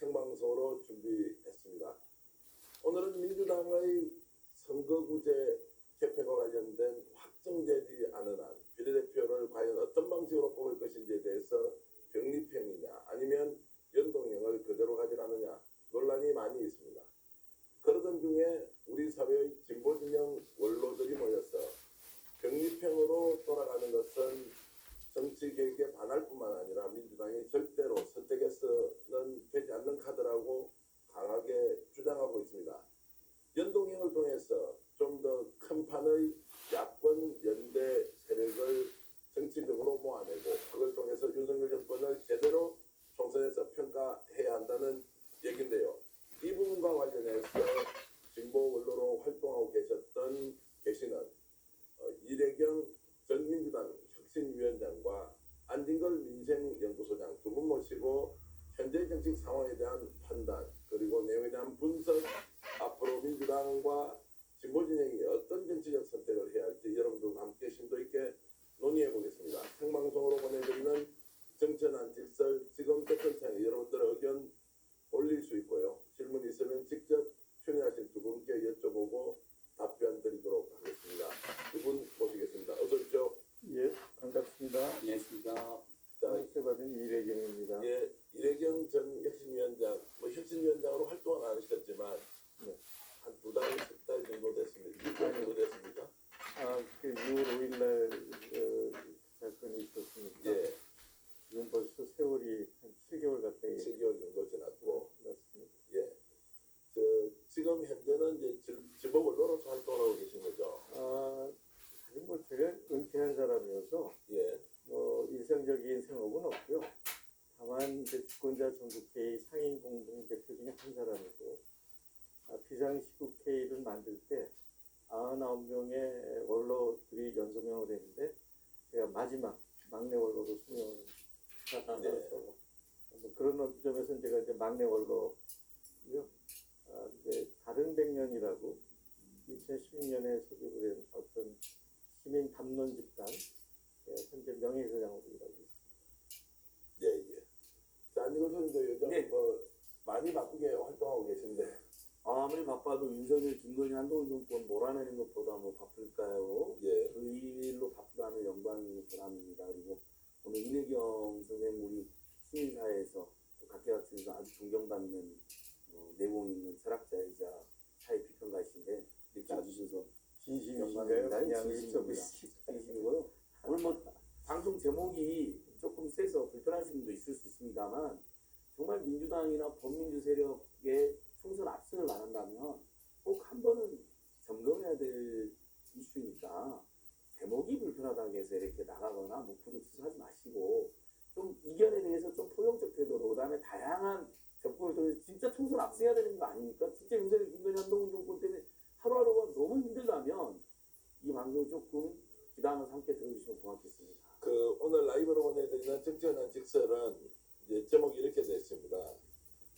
생방송으로 준비했습니다. 오늘은 민주당의 선거구제 개편과 관련된 확정되지 않은 한 비례대표를 과연 어떤 방식으로 뽑을 것인지에 대해서 병립형이냐 아니면 연동형을 그대로 가져가느냐 논란이 많이 있습니다. 그러던 중에 우리 사회의 진보진영 원로들이 모여서 병립형으로 돌아가는 것은 정치개혁에 반할 뿐만 아니라 민주당이 절대로 선택해서는 되지 않는 카드라고 강하게 주장하고 있습니다. 연동형을 통해서 좀 더 큰 판의 야권 연대 세력을 정치적으로 모아내고 그걸 통해서 윤석열 정권을 제대로 총선에서 평가해야 한다는 얘기인데요. 이 부분과 관련해서 진보 원로로 활동하고 계시는 이래경 전 민주당 혁신위원장과 안진걸 민생연구소장 두 분 모시고 현재 정치 상황에 대한 판단 그리고 내용에 대한 분석, 앞으로 민주당과 진보진영이 어떤 정치적 선택을 해야 할지 여러분들과 함께 심도 있게 논의해 보겠습니다. 생방송으로 보내드리는 정천한 직설 지금 댓글창에 여러분들의 의견 올릴 수 있고요. 질문 있으면 직접 출연하신 두 분께 여쭤보고 답변 드리도록 하겠습니다. 두 분 모시겠습니다. 어서 오십시오. 예, 반갑습니다. 안녕하십니까. 선택 받은 이래경입니다. 예, 이래경 전 혁신위원장, 혁신위원장으로 활동은 안 하셨지만 네. 한 두 달, 세 달 정도 됐습니다. 6달 정도 됐습니까? 그 6월 5일 날 사건이 있었습니다. 예, 지금 벌써 세월이 한 7개월 가까이 7개월 정도 지났고, 났습니다. 예, 지금 현재는 이제 진보 원로로서 활동하고 계신 거죠? 사실 뭐 제가 은퇴한 사람이어서 예, 뭐 일상적인 생업은 없고요. 다만 이제 주권자 전국회의 상임 공동 대표 중에 한 사람이고 비상시국회의를 만들 때 99명의 원로들이 연서명을 했는데 제가 마지막 막내 원로로 수명을 받아서 뭐 그런 점에서 제가 이제 막내 원로고요. 이제 다른 백년이라고 2016년에 소집을 한 어떤 시민 담론 집단 현재 명예회장으로 일하고 있습니다. 예, 예. 자, 안진걸 선생님도 요즘 네. 뭐 많이 바쁘게 활동하고 계신데, 아무리 바빠도 윤석열, 김건희, 한동훈 정권 몰아내는 것보다 뭐 바쁠까요? 예, 그 일로 바쁘다는 영광이고 보람입니다. 그리고 오늘 이내경 선생님 우리 시민사회에서 또 각계각층에서 아주 존경받는 내공 있는 철학자이자 사회 비평가이신데 이렇게 와주셔서 진심이신가요? 영광입니다. 그냥 진심입니다. 진심이고요. 오늘 뭐 방송 제목이 조금 세서 불편하신 분도 있을 수 있습니다만 정말 민주당이나 범민주 세력의 총선 압승을 말한다면 꼭 한 번은 점검해야 될 이슈니까 제목이 불편하다고 해서 이렇게 나가거나 뭐 구독 취소하지 마시고 좀 이견에 대해서 좀 포용적 태도로 그다음에 다양한 접근을 통해서 진짜 총선 압승해야 되는 거 아닙니까? 진짜 윤석열, 김건희, 한동훈 정권 때문에 하루하루가 너무 힘들다면 이 방송을 조금 기다려서 함께 들어주시면 고맙겠습니다. 오늘 라이브로 보내드리는 정치현안 직설은 이제 제목이 이렇게 되어 있습니다.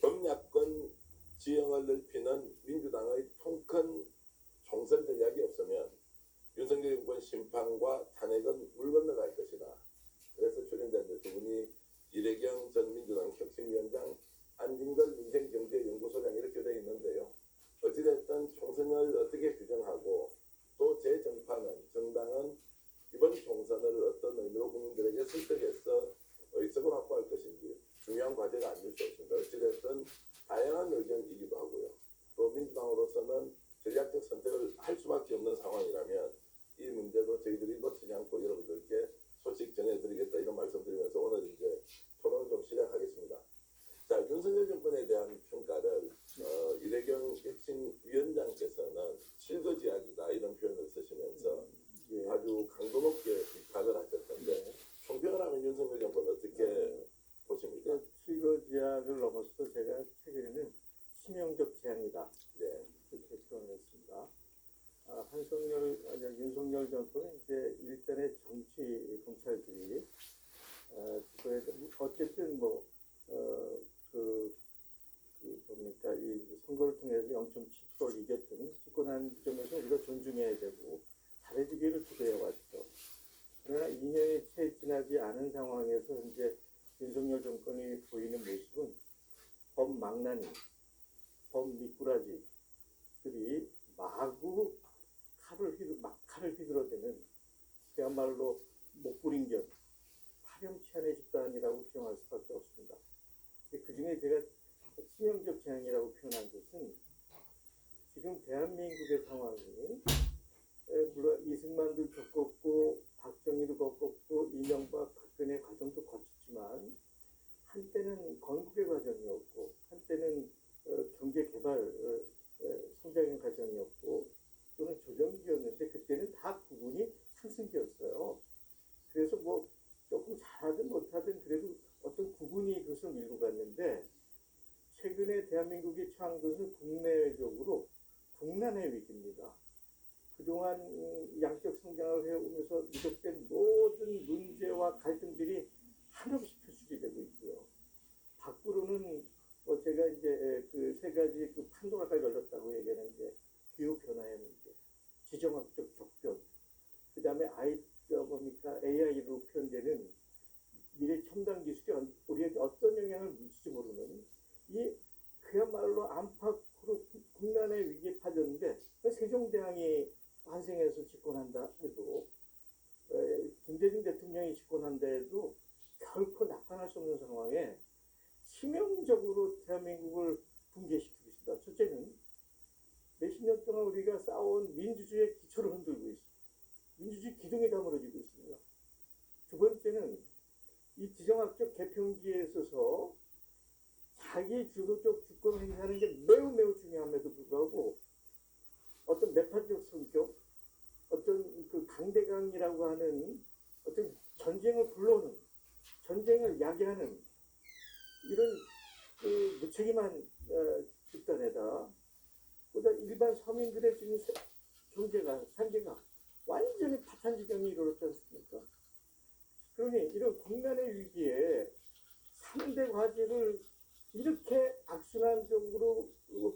범야권 지형을 넓히는 민주당의 통큰 총선 전략이 없으면 윤석열 정권 심판과 탄핵은 물 건너갈 것이다. 그래서 출연자들 두 분이 이래경 전 민주당 혁신위원장, 안진걸 민생경제연구소장 이렇게 되어 있는데요. 어찌됐든 총선을 어떻게 규정하고 또 재정파는 정당은 이번 총선을 어떤 의미로 국민들에게 설득해서 의석을 확보할 것인지 중요한 과제가 아닐 수 없습니다. 어찌됐든 다양한 의견이기도 하고요. 또 민주당으로서는 전략적 선택을 할 수밖에 없는 상황이라면 이 문제도 저희들이 놓치지 않고 여러분들께 소식 전해드리겠다 이런 말씀드리면서 오늘 이제 토론을 좀 시작하겠습니다. 자, 윤석열 정권에 대한 평가를 이래경 혁신위원장께서는 실거지약이다 이런 표현을 쓰시면서 예. 아주 강도 높게 비판을 하셨던데 총평을 하면 윤석열 정권 어떻게 보십니까? 실거지약을 넘어서 제가 최근에는 치명적 재앙이다 예, 이렇게 표현을 했습니다. 윤석열 정권은 이제 일단의 정치 검찰들이 그거에 어쨌든 뭡니까 이 선거를 통해서 0.7%를 이겼던 집권한 점에서 우리가 존중해야 되고 잘해주기를 기대해 왔죠. 그러나 2년이 채 지나지 않은 상황에서 이제 윤석열 정권이 보이는 모습은 법 망나니, 범미꾸라지들이 마구 칼을 휘두르대는 그야말로 목불인견, 파렴치한의 집단이라고 규정할 수밖에 없습니다. 그 중에 제가 치명적 재앙이라고 표현한 것은 지금 대한민국의 상황이 물론 이승만도 겪었고 박정희도 겪었고 이명박 박근혜 과정도 거쳤지만 한때는 건국의 과정이었고 한때는 경제 개발 성장의 과정이었고 또는 조정기였는데 그때는 다 구분이 상승기였어요. 그래서 뭐 조금 잘하든 못하든 그래도 어떤 구분이 그것을 밀고 갔는데 최근에 대한민국이 처한 것은 국내적으로 국난의 위기입니다. 그동안 양적 성장을 해오면서 누적된 모든 문제와 갈등들이 한없이 표출이 되고 있고요. 밖으로는 제가 이제 그 세 가지 그 판도라가 열렸다고 얘기하는 게 기후 변화의 문제, 지정학적 격변, 그 다음에 AI로 표현되는 미래 첨단 기술이 우리에게 어떤 영향을 미칠지 모르는 이 그야말로 안팎으로 국난의 위기에 빠졌는데 세종대왕이 환생해서 집권한다 해도 김대중 대통령이 집권한다 해도 결코 낙관할 수 없는 상황에 치명적으로 대한민국을 붕괴시키고 있습니다. 첫째는 몇십 년 동안 우리가 쌓아온 민주주의의 기초를 흔들고 있습니다. 민주주의 기둥이 다 무너지고 있습니다. 두 번째는 이 지정학적 개편기에 있어서 자기 주도적 주권을 행사하는 게 매우 중요함에도 불구하고 어떤 매파적 성격, 어떤 그 강대강이라고 하는 어떤 전쟁을 불러오는, 전쟁을 야기하는 이런 그 무책임한 집단에다 보다 일반 서민들의 지금 경제가, 산재가 완전히 파탄 지경이 이르렀지 않습니까? 그러니 이런 국난의 위기에 3대 과제를 이렇게 악순환적으로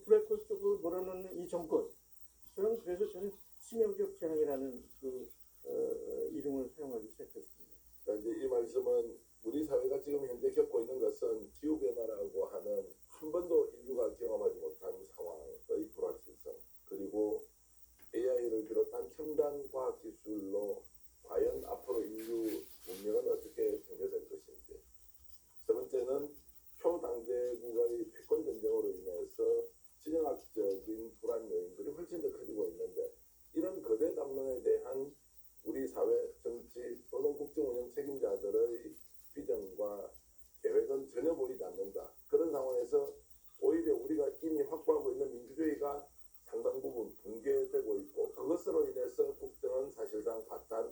블랙홀 쪽으로 몰아넣는 이 정권, 저는 치명적 재앙이라는 이름을 사용하기 시작했습니다. 그러니까 이제 이 말씀은 우리 사회가 지금 현재 겪고 있는 것은 기후변화라고 하는 한 번도 인류가 경험하지 못한 상황의 불확실성, 그리고 AI를 비롯한 첨단 과학기술로 과연 앞으로 인류 문명은 어떻게 전개될 것인지, 세 번째는 초당대국의 패권 전쟁으로 인해서 지정학적인 불안 요인들이 훨씬 더 커지고 있는데 이런 거대 담론에 대한 우리 사회, 정치 또는 국정운영 책임자들의 비전과 계획은 전혀 보이지 않는다. 그런 상황에서 오히려 우리가 이미 확보하고 있는 민주주의가 상당 부분 붕괴되고 있고 그것으로 인해서 국정은 사실상 파탄,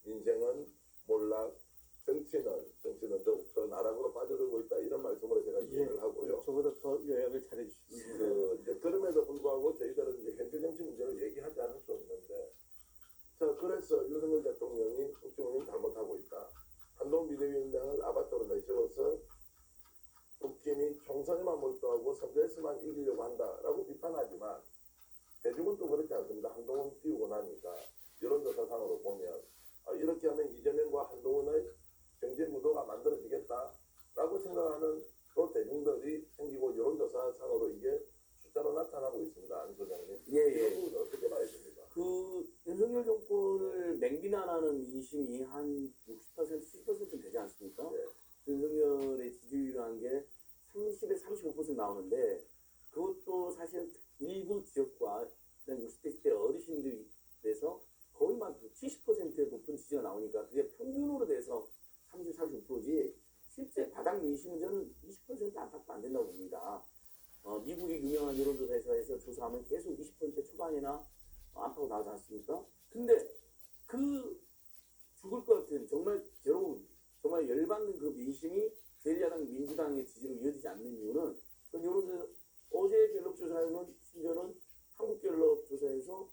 민생은 몰락, 정치는 더욱더 나락으로 빠져들고 있다. 이런 말씀으로 제가 이해를 하고요. 저보다 더 요약을 잘해주시네요. 이제 그럼에도 불구하고 저희들은 이제 현재 정치 문제를 얘기하지 않을 수 없는데, 자, 그래서 윤석열 대통령이 국정운영 잘못하고 있다. 한동훈 비대위원장을 아바타로 내세워서 국힘이 총선에만 몰두하고 선거에서만 이기려고 한다라고 비판하지만 대중은 또 그렇지 않습니다. 한동훈 띄우고 나니까 여론조사상으로 보면 이렇게 하면 이재명과 한동훈의 경제 구도가 만들어지겠다라고 생각하는 또 대중들이 생기고 여론조사상으로 이게 숫자로 나타나고 있습니다. 안 소장님. 이런 부분은 어떻게 봐야 됩니까? 그 윤석열 정권을 맹비난하는 민심이 한 60%, 70% 되지 않습니까? 네. 윤석열의 지지율이라는 게 30에 35% 나오는데 그것도 사실 일부 지역과 60대, 10대 어르신들에서 거의 막 70%의 높은 지지가 나오니까 그게 평균으로 돼서 30, 35%지 실제 바닥 민심 문제는 20% 안팎도 안 된다고 봅니다. 미국의 유명한 여론조사에서 조사하면 계속 20% 초반이나 안팎으로 나오지 않습니까? 근데 그 죽을 것 같은 정말 괴로운, 정말 열받는 그 민심이 제1야당 민주당의 지지로 이어지지 않는 이유는 그 여론조사, 어제 갤럽 조사에는 심지어는 한국갤럽 조사에서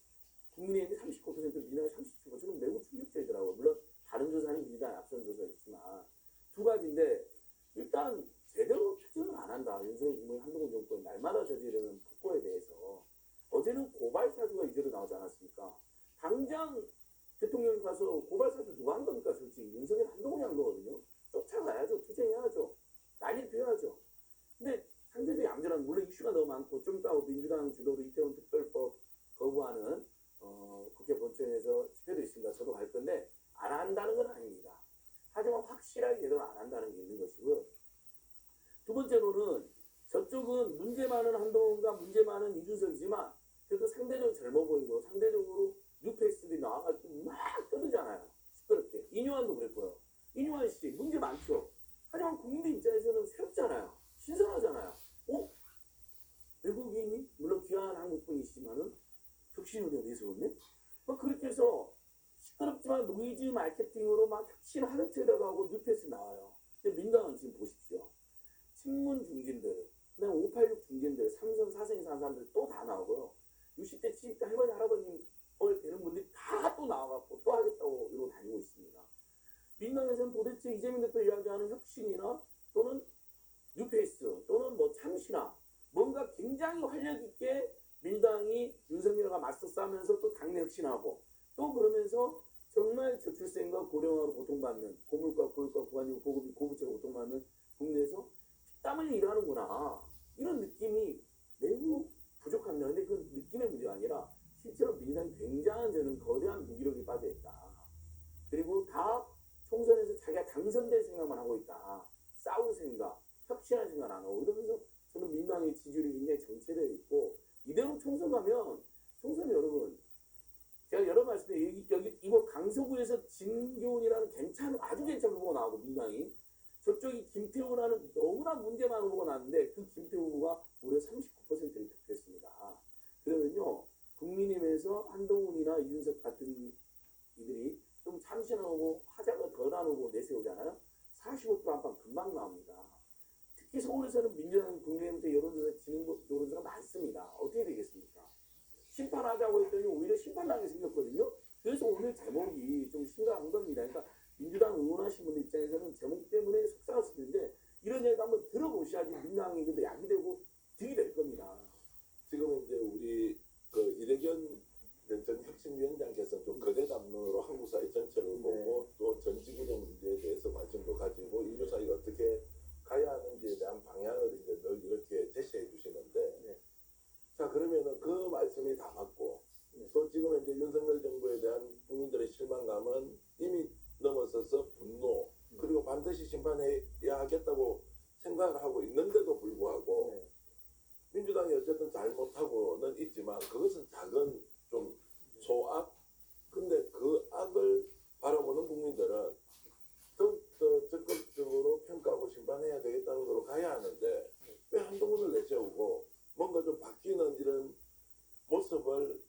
국민의힘이 39%, 민주당이 37%, 저는 매우 충격적이더라고요. 물론 다른 조사는 민주당이 앞선 조사였지만 두 가지인데 일단 제대로 추진을 안 한다. 윤석열 정부의 한동훈 정권 날마다 저지르는 폭거에 대해서 어제는 고발사주가 이대로 나오지 않았습니까? 당장 대통령이 가서 고발사주 누가 한 겁니까? 솔직히 윤석열 한동훈이 한 거거든요. 쫓아가야죠. 투쟁해야죠. 난리를 피워야죠. 근데 상대적으로 얌전한 이슈가 너무 많고 좀 이따 민주당 주도로 이태원 특별법 거부하는 국회 본청에서 집회도 있습니다. 저도 갈 건데 안 한다는 건 아닙니다. 하지만 확실하게 제대로 안 한다는 게 있는 것이고요. 두 번째로는 저쪽은 문제 많은 한동훈과 문제 많은 이준석이지만 그래도 상대적으로 젊어 보이고 상대적으로 뉴페이스들이 나와가지고 막 떠들잖아요. 시끄럽게. 이뇨환도 그랬고요. 이뇨환 씨 문제 많죠. 하지만 국민들 입장에서는 새롭잖아요. 신선하잖아요. 외국인이 물론 귀한 한국분이시지만은 혁신을 내세웠네? 막 그렇게 해서 시끄럽지만 노이즈 마케팅으로 막 혁신 하드체에 들어가고 뉴페이스 나와요. 근데 민당은 지금 보십시오. 친문 중진들, 그다음에 586 중진들, 삼선 사생이 사는 사람들 또 다 나오고요. 60대, 70대 할머니, 할아버님 되는 분들이 다 또 나와갖고 또 하겠다고 이러고 다니고 있습니다. 민당에서는 도대체 이재명 대표 이야기하는 혁신이나 또는 뉴페이스 또는 뭐 참신화 뭔가 굉장히 활력 있게 민당이 윤석열과 맞서 싸면서 또 당내 혁신하고 또 그러면서 정말 저출생과 고령화로 고통받는 고물가, 고유가, 고관료, 고급이, 고부채로 고통받는 국내에서 땀을 일하는구나 이런 느낌이 매우 부족합니다. 근데 그 느낌의 문제가 아니라 실제로 민당이 굉장한 저는 거대한 무기력이 빠져있다. 그리고 다 총선에서 자기가 당선될 생각만 하고 있다. 싸울 생각, 혁신할 생각 안 하고 이러면서 저는 민당의 지지율이 굉장히 정체되어 있고 이대로 총선 가면 총선 여러분 제가 여러 말씀드린 여기 이거 강서구에서 진교훈이라는 아주 괜찮은 후보가 나오고 민당이 저쪽이 김태우라는 너무나 문제 많은 후보가 나왔는데 그 김태우 후보가 무려 39%를 득표했습니다. 그러면요 국민의힘에서 한동훈이나 이준석 같은 이들이 좀 참신한 후보 화자가 덜한 후보 내세우잖아요. 45% 안팎 금방 나옵니다. 특히 서울에서는 민주당 국민의힘 여론조사 지는 여론조사가 많습니다. 어떻게 되겠습니까? 심판하자고 했더니 오히려 심판당하게 생겼거든요. 그래서 오늘 제목이 좀 심각한 겁니다. 그러니까 민주당 응원하시는 분들 입장에서는 제목 때문에 속상할 수 있는데 이런 얘기 한번 들어보셔야지 민주당이 근데 약이 되고 득이 될 겁니다. 지금 이제 우리 그 이래견 전 혁신위원장께서는 좀 거대 담론으로 한국 사회 전체를 보고 또 전지구정 문제에 대해서 관심도 가지고 인류 사회가 어떻게 가야 하는지에 대한 방향을 이제 늘 이렇게 제시해 주시는데 자 그러면은 그 말씀이 다 맞고 또 지금 이제 윤석열 정부에 대한 국민들의 실망감은 이미 넘어서서 분노 그리고 반드시 심판해야 하겠다고 생각을 하고 있는데도 불구하고 민주당이 어쨌든 잘못하고는 있지만 그것은 작은 좀 소악 근데 그 악을 바라보는 국민들은 더욱더 적극적으로 평가하고 심판해야 되겠다는 걸로 가야 하는데 왜 한동훈을 내세우고 뭔가 좀 바뀌는 이런 모습을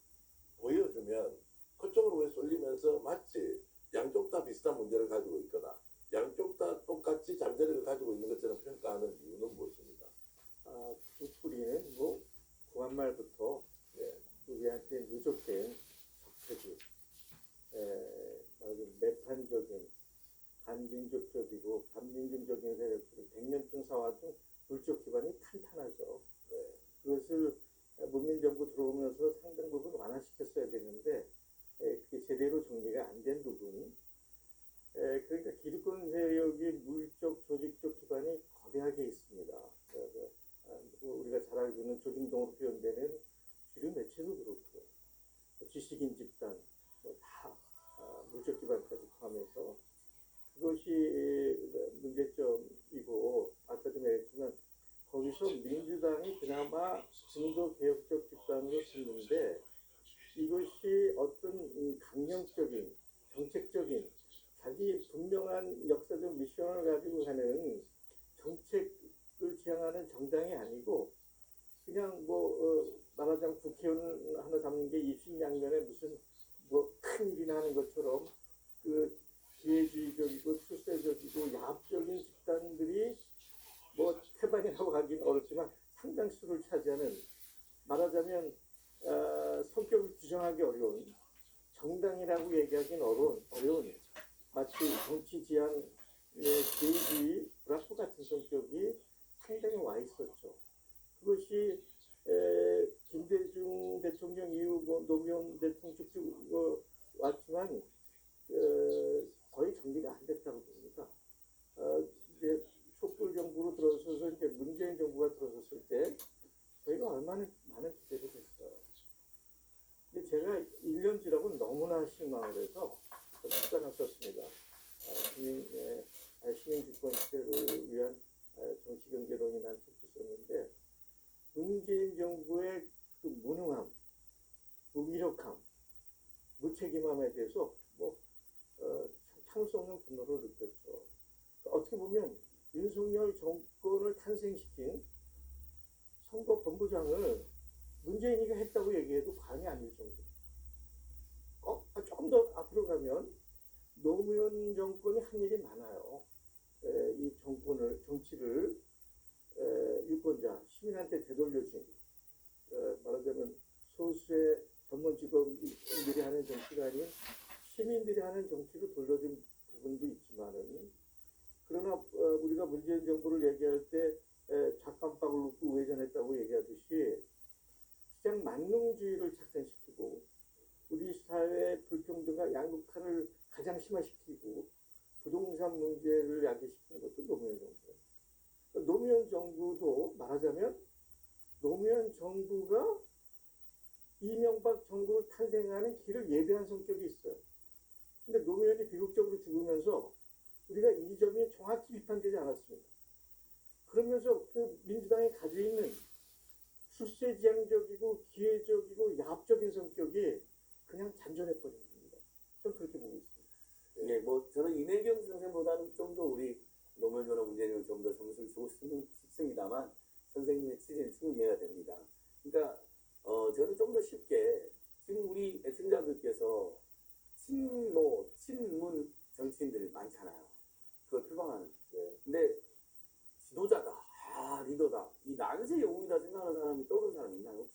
보여주면 그쪽으로 왜 쏠리면서 마치 양쪽 다 비슷한 문제를 가지고 있거나 양쪽 다 똑같이 잠재력을 가지고 있는 것처럼 평가하는 이유는 무엇입니까? 그 뿌리는 뭐 구한말부터 우리한테 누적된 적폐들, 매판적인 반민족적이고 반민중적인 세력들이 100년쯤 쌓아둔 물적 기반이 탄탄하죠. 그것을 문민정부 들어오면서 상당 부분 완화시켰어야 되는데 그게 제대로 정리가 안 된 부분. 그러니까 기득권 세력이 물적, 조직적 기반이 거대하게 있습니다. 우리가 잘 알고 있는 조직동으로 표현되는 주류 매체도 그렇고요. 지식인 집단 다 물적 기반까지 포함해서 그것이 문제점이고 아까 좀 얘기했지만 거기서 민주당이 그나마 중도 개혁적 집단으로 쓰는데 이것이 어떤 강령적인 정책적인 자기 분명한 역사적 미션을 가지고 하는 정책을 지향하는 정당이 아니고 그냥 말하자면 국회의원 하나 잡는 게 입신양면에 무슨 큰 일이나 하는 것처럼 그 기회주의적이고 출세적이고 야합적인 집단들이 태반이라고 하기는 어렵지만 상당수를 차지하는 말하자면 성격을 규정하기 어려운 정당이라고 얘기하기는 어려운 마치 정치 지향의 개인주의 불합부 같은 성격이 상당히 와 있었죠. 그것이 김대중 대통령 이후 노무현 대통령 쭉쭉 왔지만 거의 정리가 안 됐다고 봅니다. 이제 촛불 정부로 들어서서 이제 문재인 정부가 들어섰을 때 희망을 해서 축단을 썼습니다. 시민 주권 시대를 위한 정치 경제론이라는 책도 썼는데 문재인 정부의 그 무능함, 무기력함, 무책임함에 대해서 참을 수 없는 분노를 느꼈죠. 어떻게 보면 윤석열 정권을 탄생시킨 선거 본부장을 문재인이가 했다고 얘기해도 과언이 아닐 정도. 조금 더 앞으로 가면 노무현 정권이 한 일이 많아요. 이 정치를 유권자, 시민한테 되돌려준, 말하자면 소수의 전문 직업인들이 하는 정치가 아닌 시민들이 하는 정치로 돌려준 부분도 있지만은, 그러나 우리가 문재인 정부를 얘기할 때 작감박을 놓고 우회전했다고 얘기하듯이 시장 만능주의를 착산시키고 우리 사회의 불평등과 양극화를 가장 심화시키고 부동산 문제를 야기시키는 것도 노무현 정부예요. 노무현 정부도 말하자면 노무현 정부가 이명박 정부를 탄생하는 길을 예비한 성격이 있어요. 근데 노무현이 비극적으로 죽으면서 우리가 이 점이 정확히 비판되지 않았습니다. 그러면서 그 민주당이 가지고 있는 출세지향적이고 기회적이고 야합적인 성격이 그냥 잔존해버린 겁니다. 좀 그렇게 보고 있습니다. 예, 뭐 저는 이내경 선생보다는 좀 더 우리 노무현 전화 문재인을 좀 더 점수를 주고 싶습니다만 선생님의 취지는 충분히 이해가 됩니다. 그러니까 저는 좀 더 쉽게 지금 우리 애청자들께서 친노, 친문 정치인들이 많잖아요. 그걸 표방하는. 근데 지도자다, 리더다, 이 난세 영웅이다 생각하는 사람이 떠오르는 사람이 있나요? 혹시?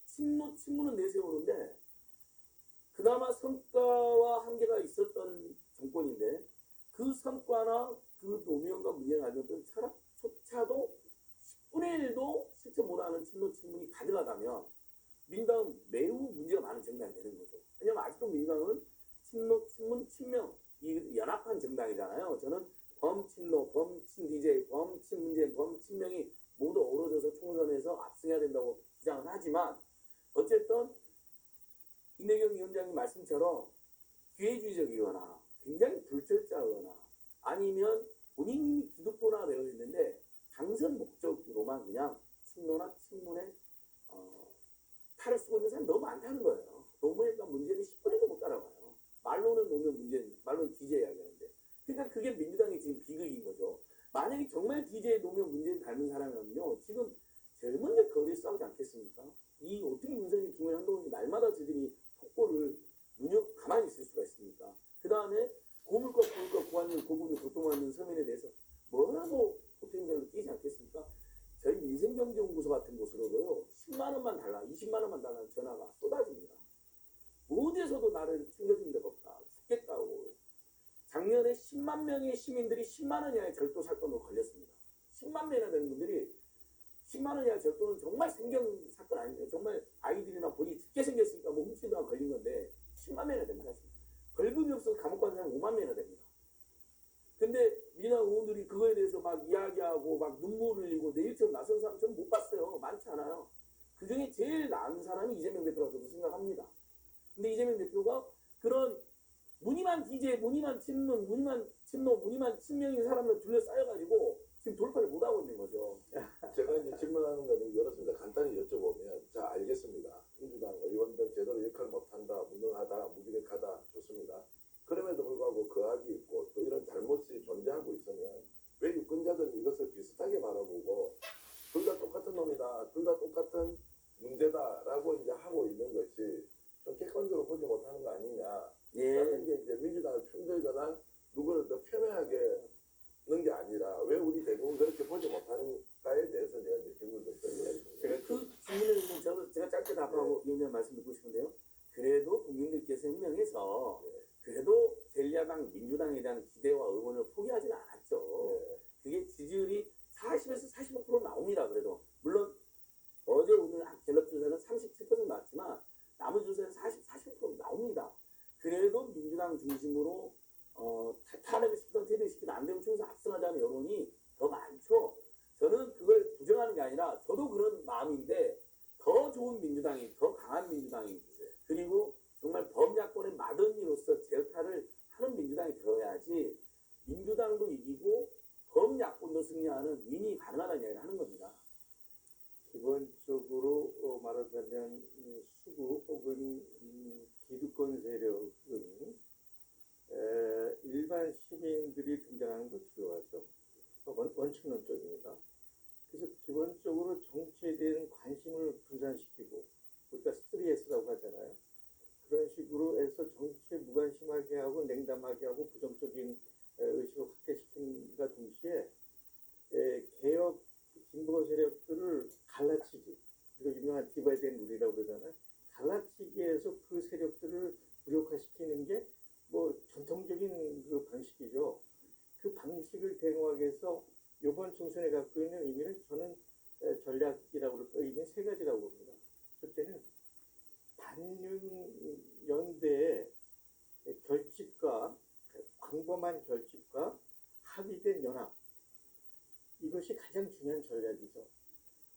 친노, 친문은 내세우는데 그나마 성과와 한계가 있었던 정권인데 그 성과나 그 노무현과 문재인 가졌던 철학조차도 10분의 1도 실천 못하는 친노, 친문이 가득하다면 민주당은 매우 문제가 많은 정당이 되는 거죠. 왜냐하면 아직도 민주당은 친노, 친문, 친명 이 연합한 정당이잖아요. 저는 범친노, 범친DJ, 범친문재인, 범친명이 모두 어우러져서 총선에서 압승해야 된다고 주장을 하지만 어쨌든 이내경 위원장님 말씀처럼 기회주의적이거나 굉장히 불철저하거나 아니면 본인이 기득권화 되어 있는데 당선 목적으로만 그냥 친노나 친문에 탈을 쓰고 있는 사람이 너무 많다는 거예요. 노무현과 문재인이 10분의 1도 못 따라가요. 말로는 노무현 문재인, 말로는 DJ 이야기하는데 그러니까 그게 민주당이 지금 비극인 거죠. 만약에 정말 DJ 노무현 문재인 닮은 사람이면요 지금 제일 먼저 거리에 싸우지 않겠습니까? 이 어떻게 윤석열, 김문희, 한동훈이 날마다 저들이 폭포를 가만히 있을 수가 있습니까? 그 다음에 고물가, 고물가, 고환율, 고금리, 고통받는 서민에 대해서 뭐라도 보탬대로 뛰지 않겠습니까? 저희 민생경제연구소 같은 곳으로도요 10만 원만 달라, 20만 원만 달라는 전화가 쏟아집니다. 어디에서도 나를 챙겨주는 데가 없다, 죽겠다고. 작년에 10만 명의 시민들이 10만 원 이하의 절도 사건으로 걸렸습니다. 10만 명이나 되는 분들이 10만 원 이하 절도는 정말 생경 사건 아니에요. 정말 아이들이나 본인이 죽게 생겼으니까 뭐 훔치다가 걸린 건데 10만 명이나 됩니다. 벌금이 없어서 감옥 가는 사람은 5만 명이나 됩니다. 근데 민주당 의원들이 그거에 대해서 막 이야기하고 막 눈물 흘리고 내일처럼 나선 사람 저는 못 봤어요. 많지 않아요. 그중에 제일 나은 사람이 이재명 대표라고 저도 생각합니다. 근데 이재명 대표가 그런 무늬만 DJ, 무늬만 친문, 무늬만 친노, 무늬만 친명인 사람을 둘러싸여가지고 지금 돌파를 못하고 있는 거죠. 제가 이제 질문하는 거는 이렇습니다. 간단히 여쭤보면, 자, 알겠습니다. 민주당 의원들 제대로 역할 못한다, 무능하다, 무기력하다, 좋습니다. 그럼에도 불구하고 거학이 있고 또 이런 잘못이 존재하고 있으면 왜 유권자들은 이것을 비슷하게 바라보고 둘 다 똑같은 놈이다, 둘 다 똑같은 문제다라고 이제 하고 있는 것이 좀 객관적으로 보지 못하는 거 아니냐. 라는 게 이제 민주당을 편들거나 누구를 더 폄훼하게 하는 게 아니라 왜 우리 대부분 그렇게 보지 못하는가에 대해서 제가 이제 질문을 드리겠습니다. 제가 그 질문을 제가 짧게 답하고 위원장 말씀 듣고 싶은데요. 그래도 국민들께서 현명해서 그래도 제1야당 민주당에 대한 기대와 응원을 포기하지는 않았죠. 그게 지지율이 40에서 45% 나옵니다. 그래도 물론 어제 오늘 갤럽 조사는 37% 나왔지만 남은 조사는 40% 나옵니다. 그래도 민주당 중심으로 탄핵을 시키든 퇴진시키든 안 되면 총선 압승하자는 여론이 더 많죠. 저는 그걸 부정하는 게 아니라 저도 그런 마음인데 더 좋은 민주당이, 더 강한 민주당이, 그리고 정말 범약 말하자면 수구 혹은 기득권 세력은 일반 시민들이 등장하는 걸 두려워하죠. 원칙론적입니다. 그래서 기본적으로 정치에 대한 관심을 분산시키고 우리가 3S라고 하잖아요. 그런 식으로 해서 정치에 무관심하게 하고 냉담하게 하고 부정적인 의식을 확대시킨과 동시에 개혁 진보 세력들을 갈라치기, 이거 유명한 디바이드 앤 룰이라고 그러잖아요. 갈라치기에서 그 세력들을 무력화시키는 게 뭐 전통적인 그 방식이죠. 그 방식을 대응하기 위해서 이번 총선에 갖고 있는 의미는 저는 전략이라고 그럴까 의미는 세 가지라고 봅니다. 첫째는 반윤 연대의 결집과 광범한 결집과 합의된 연합, 이것이 가장 중요한 전략이죠.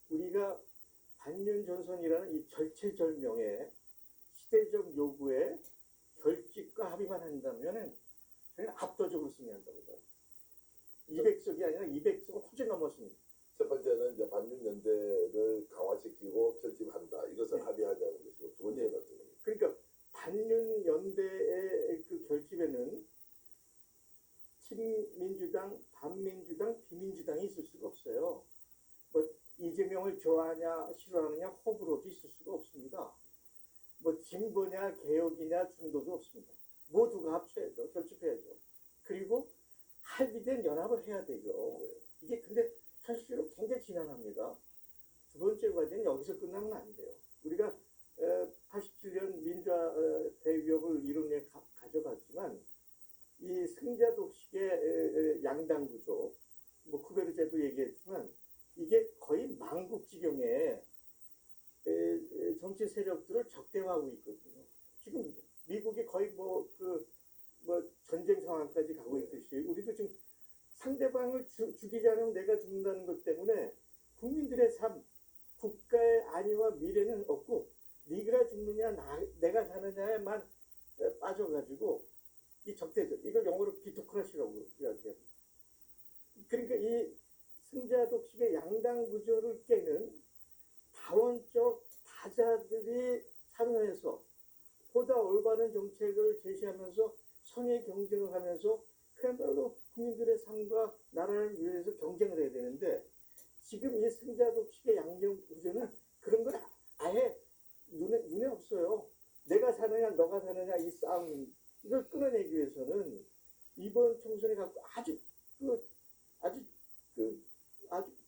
우리가 반윤 전선이라는 이 절체절명의 시대적 요구에 결집과 합의만 한다면은 저희는 압도적으로 승리한다고 봐요. 200석이 아니라 200석을 훨씬 넘었습니다. 첫 번째는 이제 반윤연대를 강화시키고 결집한다. 이것을 네. 합의하자는 것이고, 두 번째는 어떤 겁니까? 그러니까 반윤연대의 그 결집에는 친민주당, 반민주당, 비민주당이 있을 수가 없어요. 뭐 이재명을 좋아하냐 싫어하느냐 호불호도 있을 수가 없습니다. 뭐 진보냐 개혁이냐 중도도 없습니다. 모두가 합쳐야죠. 결집해야죠. 그리고 합의된 연합을 해야 되죠. 이게 근데 현실로 굉장히 지난합니다. 두 번째 과제는 여기서 끝나면 안 돼요. 우리가 87년 민주화 대위협을 이론에 가져갔지만 이 승자 독식의 양당 구조, 뭐 쿠베르제도 얘기했지만 이게 거의 망국지경에 정치 세력들을 적대화하고 있거든요. 지금 미국이 거의 뭐 전쟁 상황까지 가고 있듯이 우리도 지금 상대방을 죽이지 않으면 내가 죽는다는 것 때문에 국민들의 삶, 국가의 안위와 미래는 없고 네가 죽느냐 내가 사느냐에만 빠져가지고 이 적대적, 이걸 영어로 비토크라시라고 이야기합니다. 그러니까 이 승자 독식의 양당 구조를 깨는 다원적 다자들이 참여해서 보다 올바른 정책을 제시하면서 선의 경쟁을 하면서 그야말로 국민들의 삶과 나라를 위해서 경쟁을 해야 되는데 지금 이 승자 독식의 양당 구조는 그런 건 아예 눈에 없어요. 내가 사느냐 너가 사느냐 이 싸움, 이걸 끊어내기 위해서는 이번 총선에 갖고 아주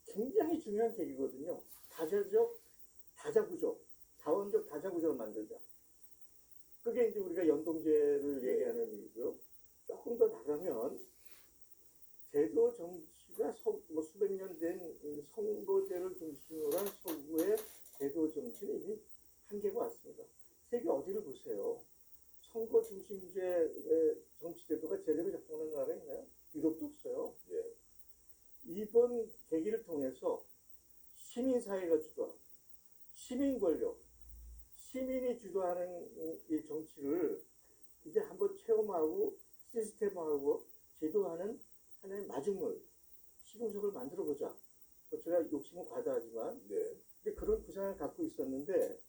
굉장히 중요한 계기거든요. 다자적 다자구조, 자원적 다자구조를 만들자. 그게 이제 우리가 연동제를 얘기하는 일이고요. 조금 더 나가면 제도 정치가 수백 년 된 선거제를 중심으로 한 서구의 제도 정치는 이미 한계가 왔습니다. 세계 어디를 보세요. 선거 중심제 정치 제도가 제대로 작동하는 나라가 있나요? 유럽도 없어요. 예. 이번 계기를 통해서 시민사회가 주도하고 시민 권력, 시민이 주도하는 이 정치를 이제 한번 체험하고 시스템화하고 제도하는 하나의 마중물, 시금석을 만들어보자. 제가 욕심은 과다하지만 네. 그런 구상을 갖고 있었는데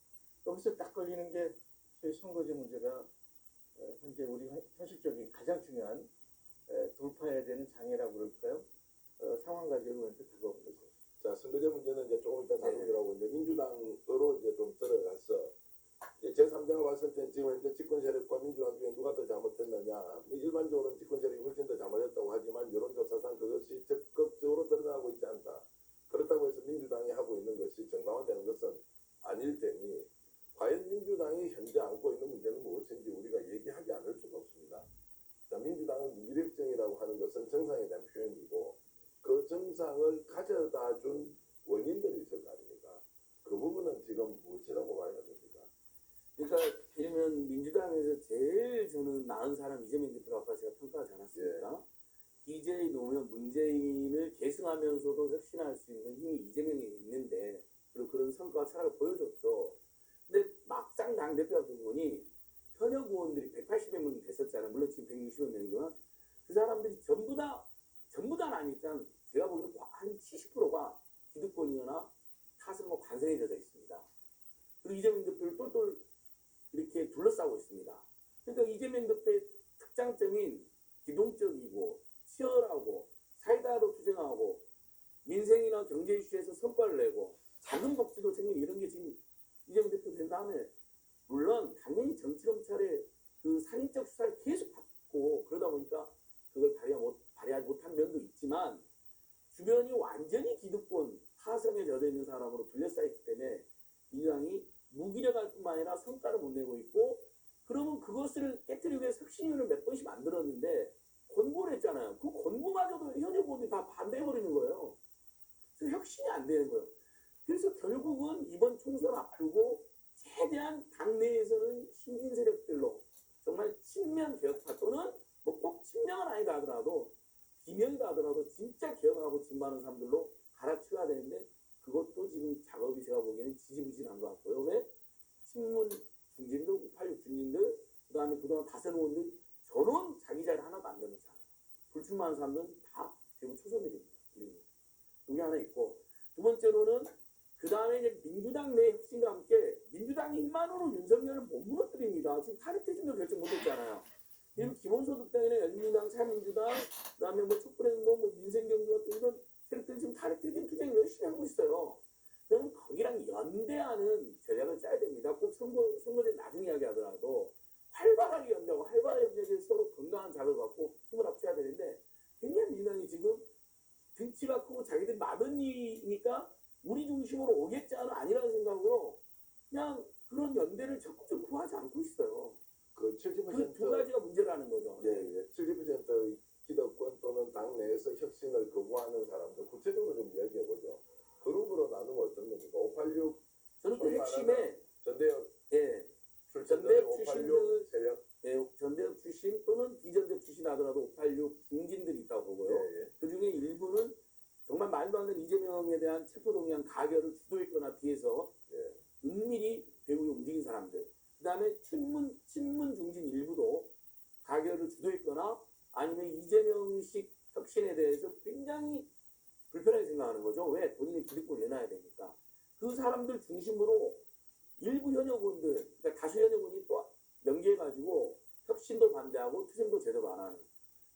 여기서 딱 걸리는 게 저희 선거제 문제가 현재 우리 현실적인 가장 중요한 돌파해야 되는 장애라고 그럴까요? 상황 가지고 우리한테 다가오는 거죠. 자, 선거제 문제는 이제 조금 이따 다루기로 하고 이제 민주당으로 이제 좀 들어가서 제3자가 봤을 때 지금 이제 집권 세력과 민주당 중에 누가 더 잘못했느냐, 뭐 일반적으로는 집권 세력이 훨씬 더 잘못했다고 하지만 여론조사상 그것이 적극적으로 드러나고 있지 않다. 그렇다고 해서 민주당이 하고 있는 것이 정당화되는 것은 아닐 테니 과연 민주당이 현재 안고 있는 문제는 무엇인지 우리가 얘기하지 않을 수가 없습니다. 자, 민주당은 무기력증이라고 하는 것은 정상에 대한 표현이고 그 정상을 가져다 준 원인들이 있을 거 아닙니까? 그 부분은 지금 무엇이라고 봐야 됩니까? 그러니까 이러면 민주당에서 제일 저는 나은 사람 이재명 대표라고 아까 제가 평가하지 않았습니까? DJ 노무현 문재인을 계승하면서도 혁신할 수 있는 힘이 이재명에 있는데 그리고 그런 성과와 철학을 보여줬죠. 근데 막상 당대표가 보니 현역 의원들이 180여 명 됐었잖아요. 물론 지금 160여 명이지만 그 사람들이 전부 다는 아니니까 제가 보기에는 한 70%가 기득권이거나 탓은 뭐 관성에 젖어 있습니다. 그리고 이재명 대표를 똘똘 이렇게 둘러싸고 있습니다. 그러니까 이재명 대표의 특장점인 기동적이고 치열하고 사이다로 투쟁하고 민생이나 경제 이슈에서 성과를 내고 작은 복지도 챙기는 이런 게 지금 이재명 대표 된 다음에 물론 당연히 정치 검찰의 그 살인적 수사를 계속 받고 그러다 보니까 그걸 발휘하지 못한 면도 있지만 주변이 완전히 기득권 타성에 젖어 있는 사람으로 둘러싸였기 때문에 민주당이 무기력할 뿐만 아니라 성과를 못 내고 있고 그러면 그것을 깨뜨리기 위해 혁신위원회를 몇 번씩 만들었는데 권고를 했잖아요. 그 권고마저도 현역 의원들이 다 반대해버리는 거예요. 그래서 혁신이 안 되는 거예요. 그래서 결국은 이번 총선 앞두고 최대한 당내에서는 신진 세력들로 정말 친명 개혁파 또는 뭐 꼭 친명은 아니다 하더라도 비명이다 하더라도 진짜 개혁하고 진보하는 사람들로 갈아치워야 되는데 그것도 지금 작업이 제가 보기에는 지지부진한 것 같고요. 왜? 친문 중진들, 586 중진들, 그 다음에 그동안 다선 의원들 저런 자기 자리 하나도 안 되는잖아요. 불출마한 사람들은 다 대부분 초선들입니다. 이게 하나 있고 두 번째로는 그 다음에 이제 민주당 내 혁신과 함께 민주당이 힘만으로 윤석열을 못 무너뜨립니다. 지금 탈핵퇴진도 결정 못했잖아요. 지금 기본소득당이나 열린민주당, 자유민주당, 그 다음에 뭐 촛불행동, 뭐 민생경제 같은 이런 세력들이 지금 탈핵퇴진 투쟁 열심히 하고 있어요. 그럼 거기랑 연대하는 전략을 짜야 됩니다. 꼭 선거제 나중에 이야기하더라도 활발하게 연대하고 활발하게 연대해서 서로 건강한 작을 갖고 힘을 합쳐야 되는데 굉장히 민주당이 지금 등치가 크고 자기들 마더니니까 우리 중심으로 오겠지 아니라는 생각으로 그냥 그런 연대를 적극적으로 구하지 않고 있어요. 그 70% 그 두 가지가 문제라는 거죠. 예, 예. 70%의 기득권 또는 당 내에서 혁신을 거부하는 사람들 구체적으로 좀 이야기해 보죠. 그룹으로 나누면 어떤 겁니까? 586 저는 그 핵심에 전대협 예, 출신들 전대협 586 세력 예, 전대협 출신 또는 비전대협 출신 하더라도 586 중진들이 있다고 보고요. 예, 예. 그 중에 일부는 정말 말도 안 되는 이재명에 대한 체포동의안 가결을 주도했거나 뒤에서 예. 은밀히 배후에 움직인 사람들. 그 다음에 친문 중진 일부도 가결을 주도했거나 아니면 이재명식 혁신에 대해서 굉장히 불편하게 생각하는 거죠. 왜? 본인의 기득권을 내놔야 되니까. 그 사람들 중심으로 일부 현역 의원들, 그러니까 다수 현역 의원이 또 연계해가지고 혁신도 반대하고 투쟁도 제대로 안 하는.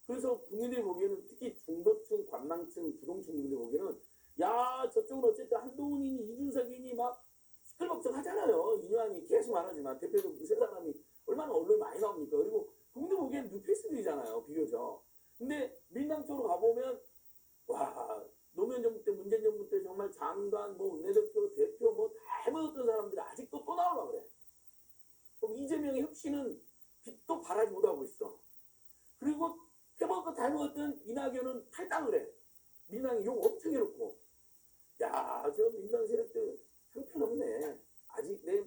그래서 국민들이 보기에는 특히 중도층, 관망층, 부동층 국민들이 보기에는 야 저쪽은 어쨌든 한동훈이니 이준석이니 막 시끌벅적 하잖아요. 인연이 계속 말하지만 대표적으로 그 세 사람이 얼마나 언론에 많이 나옵니까? 그리고 국민들 보기에는 뉴페이스들이잖아요. 비교적. 근데 민당 쪽으로 가보면 와 노무현 정부 때 문재인 정부 때 정말 장관 뭐 원내대표 대표 뭐 다 해먹었던 사람들이 아직도 또 나오려고 그래. 그럼 이재명의 혁신은 빛도 발하지 못하고 있어. 그리고 해먹고 다 해먹었던 이낙연은 탈당을 해. 민당이 욕 엄청 해놓고 야 저 민당 세력들 형편없네. 아직 내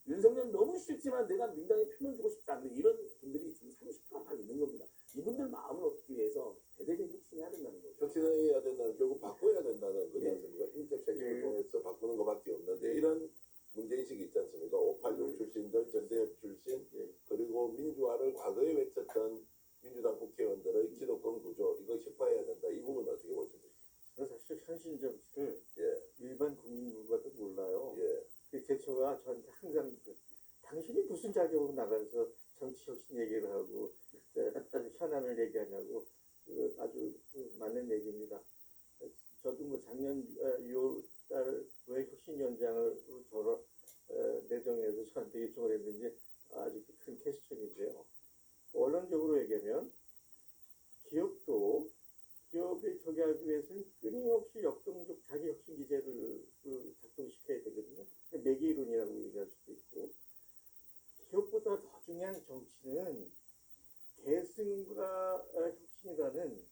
윤석열 너무 싫지만 내가 민당에 표면 주고 싶지 않는 이런 분들이 지금 30% 안팎 있는 겁니다. 이분들 마음을 얻기 위해서 대대적인 혁신해야 된다는 거죠. 혁신해야 된다는 결국 바꿔야 된다는 거지 예. 않습니까? 인적 쇄신을 예. 통해서 바꾸는 것밖에 없는데 이런 문제인식이 있지 않습니까? 586 출신들, 전대협 출신 그리고 민주화를 과거에 외쳤던 민주당 국회의원들의 기득권 구조 이거 혁파해야 된다. 이 부분은 어떻게 보십니까? 저는 사실 현실 정치를 예, 일반 국민 누구도 몰라요. 예, 그 개초가 저한테 항상 당신이 무슨 자격으로 나가서 정치 혁신 얘기를 하고 현안을 얘기하냐고 아주 맞는 얘기입니다. 저도 뭐 작년 6월 달왜 혁신위원장을 내정해서 저한테 요청을 했는지 아주 큰 퀘스천인데요. 원론적으로 얘기하면 기업이 저기 하기 위해서는 끊임없이 역동적 자기 혁신 기제를 작동시켜야 되거든요. 매개 이론이라고 얘기할 수도 있고 기업보다 더 중요한 정치는 계승과 혁신이라는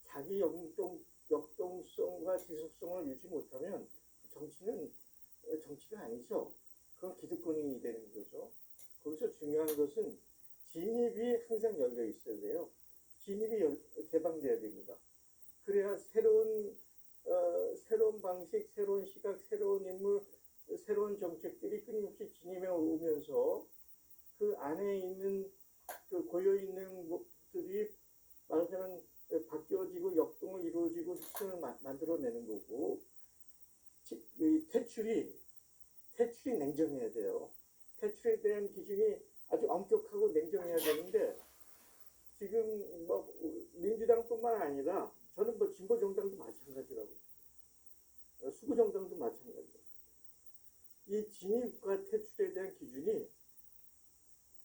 자기 역동성과 지속성을 유지 못하면 정치는 정치가 아니죠. 그건 기득권이 되는 거죠. 거기서 중요한 것은 진입이 항상 열려 있어야 돼요. 진입이 개방돼야 됩니다. 그래야 새로운 방식, 새로운 시각, 새로운 인물, 새로운 정책들이 끊임없이 진입해 오면서 그 안에 있는 그 고여 있는 것들이 말하자면 바뀌어지고 역동을 이루어지고 혁신을 만들어내는 거고 이 퇴출이 퇴출이 냉정해야 돼요. 퇴출에 대한 기준이 아주 엄격하고 냉정해야 되는데 지금 뭐 민주당뿐만 아니라 저는 뭐 진보 정당도 마찬가지라고 수구 정당도 마찬가지라고 이 진입과 퇴출에 대한 기준이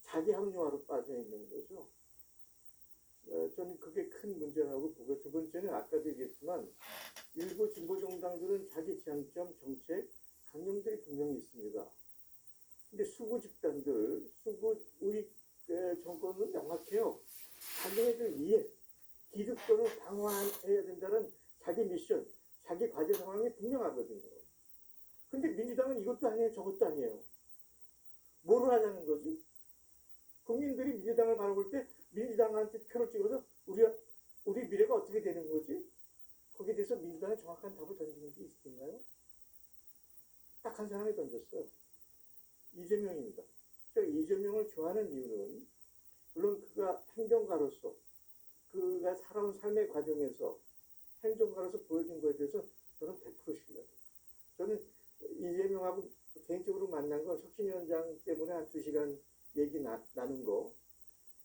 자기 합리화로 빠져 있는 거죠. 저는 그게 큰 문제라고 보고 두 번째는 아까도 얘기했지만 일부 진보 정당들은 자기 지향점 정책 강령들이 분명히 있습니다. 근데 수구 집단들, 수구 우익 정권은 명확해요. 자기네들 이해, 기득권을 강화해야 된다는 자기 미션, 자기 과제 상황이 분명하거든요. 근데 민주당은 이것도 아니에요, 저것도 아니에요. 뭐를 하자는 거지? 국민들이 민주당을 바라볼 때 민주당한테 표를 찍어서 우리 미래가 어떻게 되는 거지? 거기에 대해서 민주당이 정확한 답을 던지는 게 있을까요? 딱 한 사람이 던졌어요. 이재명입니다. 제가 이재명을 좋아하는 이유는 물론 그가 행정가로서 그가 살아온 삶의 과정에서 행정가로서 보여준 것에 대해서 저는 100% 신뢰해요. 저는 이재명하고 개인적으로 만난 건 혁신위원장 때문에 한 2시간 얘기 나눈 거.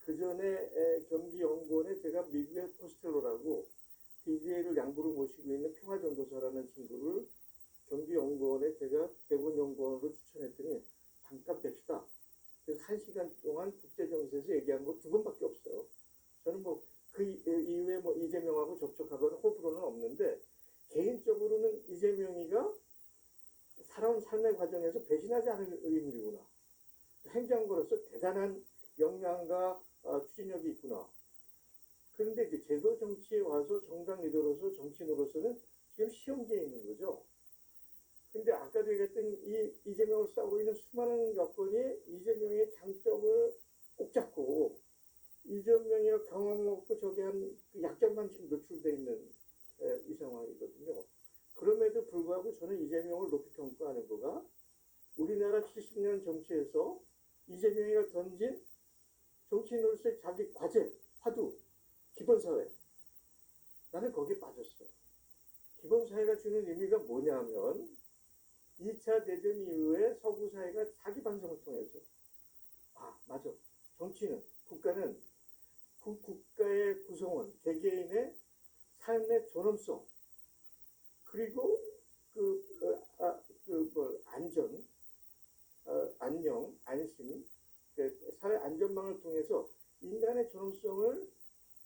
그 전에 경기연구원에 제가 미국의 코스텔로라고 DJ를 양부로 모시고 있는 평화전도사라는 친구를 경기연구원에 제가 대본연구원으로 추천했더니 잠깐 뵙시다. 그래서 1시간 동안 국제정세에서 얘기한 거 2번밖에 없어요. 저는 뭐 그 이후에 뭐 이재명하고 접촉하거나 호불호는 없는데 개인적으로는 이재명이가 살아온 삶의 과정에서 배신하지 않을 인물이구나. 행정가로서 대단한 역량과 추진력이 있구나. 그런데 이제 제도 정치에 와서 정당 리더로서 정치인으로서는 지금 시험기에 있는 거죠. 근데 아까도 얘기했던 이재명을 싸우고 있는 수많은 여건이 이재명의 장점을 꼭 잡고 이재명이가 경험 없고 저기 한 약점만 지금 노출되어 있는 이 상황이거든요. 그럼에도 불구하고 저는 이재명을 높이 평가하는 거가 우리나라 70년 정치에서 이재명이가 던진 정치인으로서의 자기 과제, 화두, 기본사회. 나는 거기에 빠졌어. 기본사회가 주는 의미가 뭐냐면 2차 대전 이후에 서구 사회가 자기 반성을 통해서 맞아. 정치는 국가는 그 국가의 구성원, 개개인의 삶의 존엄성 그리고 안녕, 안심, 사회 안전망을 통해서 인간의 존엄성을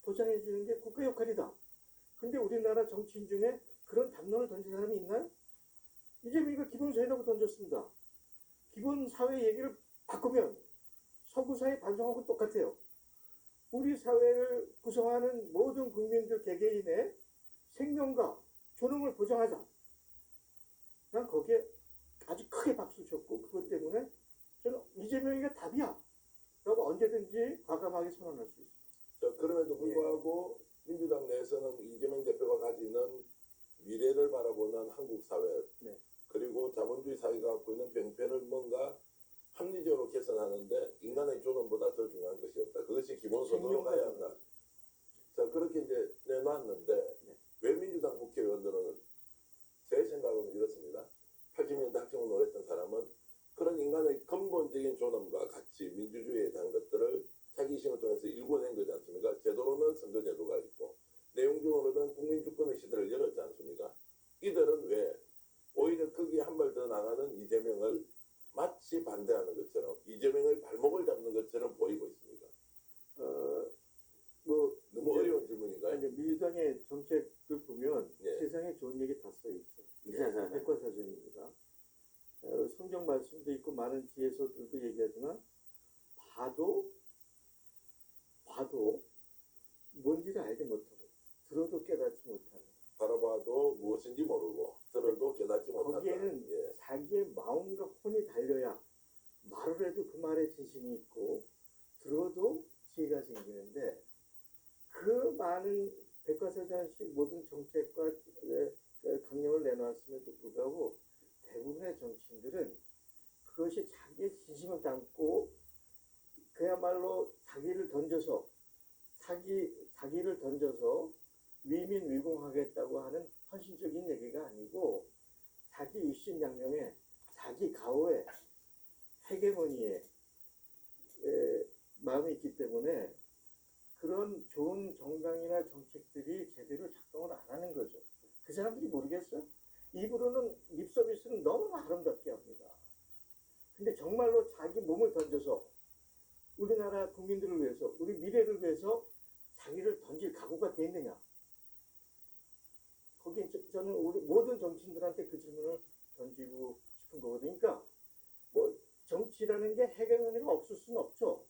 보장해 주는 게 국가 역할이다. 근데 우리나라 정치인 중에 그런 담론을 던진 사람이 있나요? 이재명이가 기본사회라고 던졌습니다. 기본사회 얘기를 바꾸면 서구사회 반성하고 똑같아요. 우리 사회를 구성하는 모든 국민들 개개인의 생명과 존엄을 보장하자. 난 거기에 아주 크게 박수 쳤고 그것 때문에 저는 이재명이가 답이야 라고 언제든지 과감하게 선언할 수 있습니다. 그럼에도 불구하고 민주당 내에서는 이재명 대표가 가지는 미래를 바라보는 한국 사회 그리고 자본주의 사회가 갖고 있는 병폐를 뭔가 합리적으로 개선하는데 인간의 존엄보다 더 중요한 것이 없다. 그것이 기본소득으로 가야 한다. 자, 그렇게 이제 내놨는데 왜 민주당 국회의원들은 제 생각은 이렇습니다. 80년대 학생운동을 했던 사람은 그런 인간의 근본적인 존엄과 가치, 민주주의에 대한 것들을 자기 힘을 통해서 일궈낸 거지 않습니까? 제도로는 선거제도가 있고 내용적으로는 국민주권의 시대를 열었지 않습니까? 이들은 왜 오히려 거기에 한 발 더 나가는 이재명을 마치 반대하는 것처럼 이재명의 발목을 잡는 것처럼 보이고 있습니다. 너무 어려운 질문인가요? 아니, 민주당의 정책을 보면 세상에 좋은 얘기 다 써있죠. 백과사전입니다. 성경 말씀도 있고 많은 지혜서들도 얘기하지만 봐도 뭔지를 알지 못하고 들어도 깨닫지 못하는 바라봐도 무엇인지 모르고 들어도 깨닫지 못한다. 거기에는 자기의 마음과 혼이 달려야 말을 해도 그 말에 진심이 있고 들어도 지혜가 생기는데 그 많은 백과사전식 모든 정책과 강령을 내놓았음에도 불구하고 대부분의 정치인들은 그것이 자기의 진심을 담고 그야말로 자기를 던져서 위민위공하겠다고 하는 헌신적인 얘기가 아니고 자기 일신양명에 자기 가오에 헤게모니에 마음이 있기 때문에 그런 좋은 정당이나 정책들이 제대로 작동을 안 하는 거죠. 그 사람들이 모르겠어요? 입으로는 립 서비스는 너무 아름답게 합니다. 근데 정말로 자기 몸을 던져서 우리나라 국민들을 위해서, 우리 미래를 위해서 자기를 던질 각오가 돼 있느냐? 거기에 저는 우리 모든 정치인들한테 그 질문을 던지고 싶은 거거든요. 그러니까 뭐 정치라는 게 헤게모니가 없을 수는 없죠.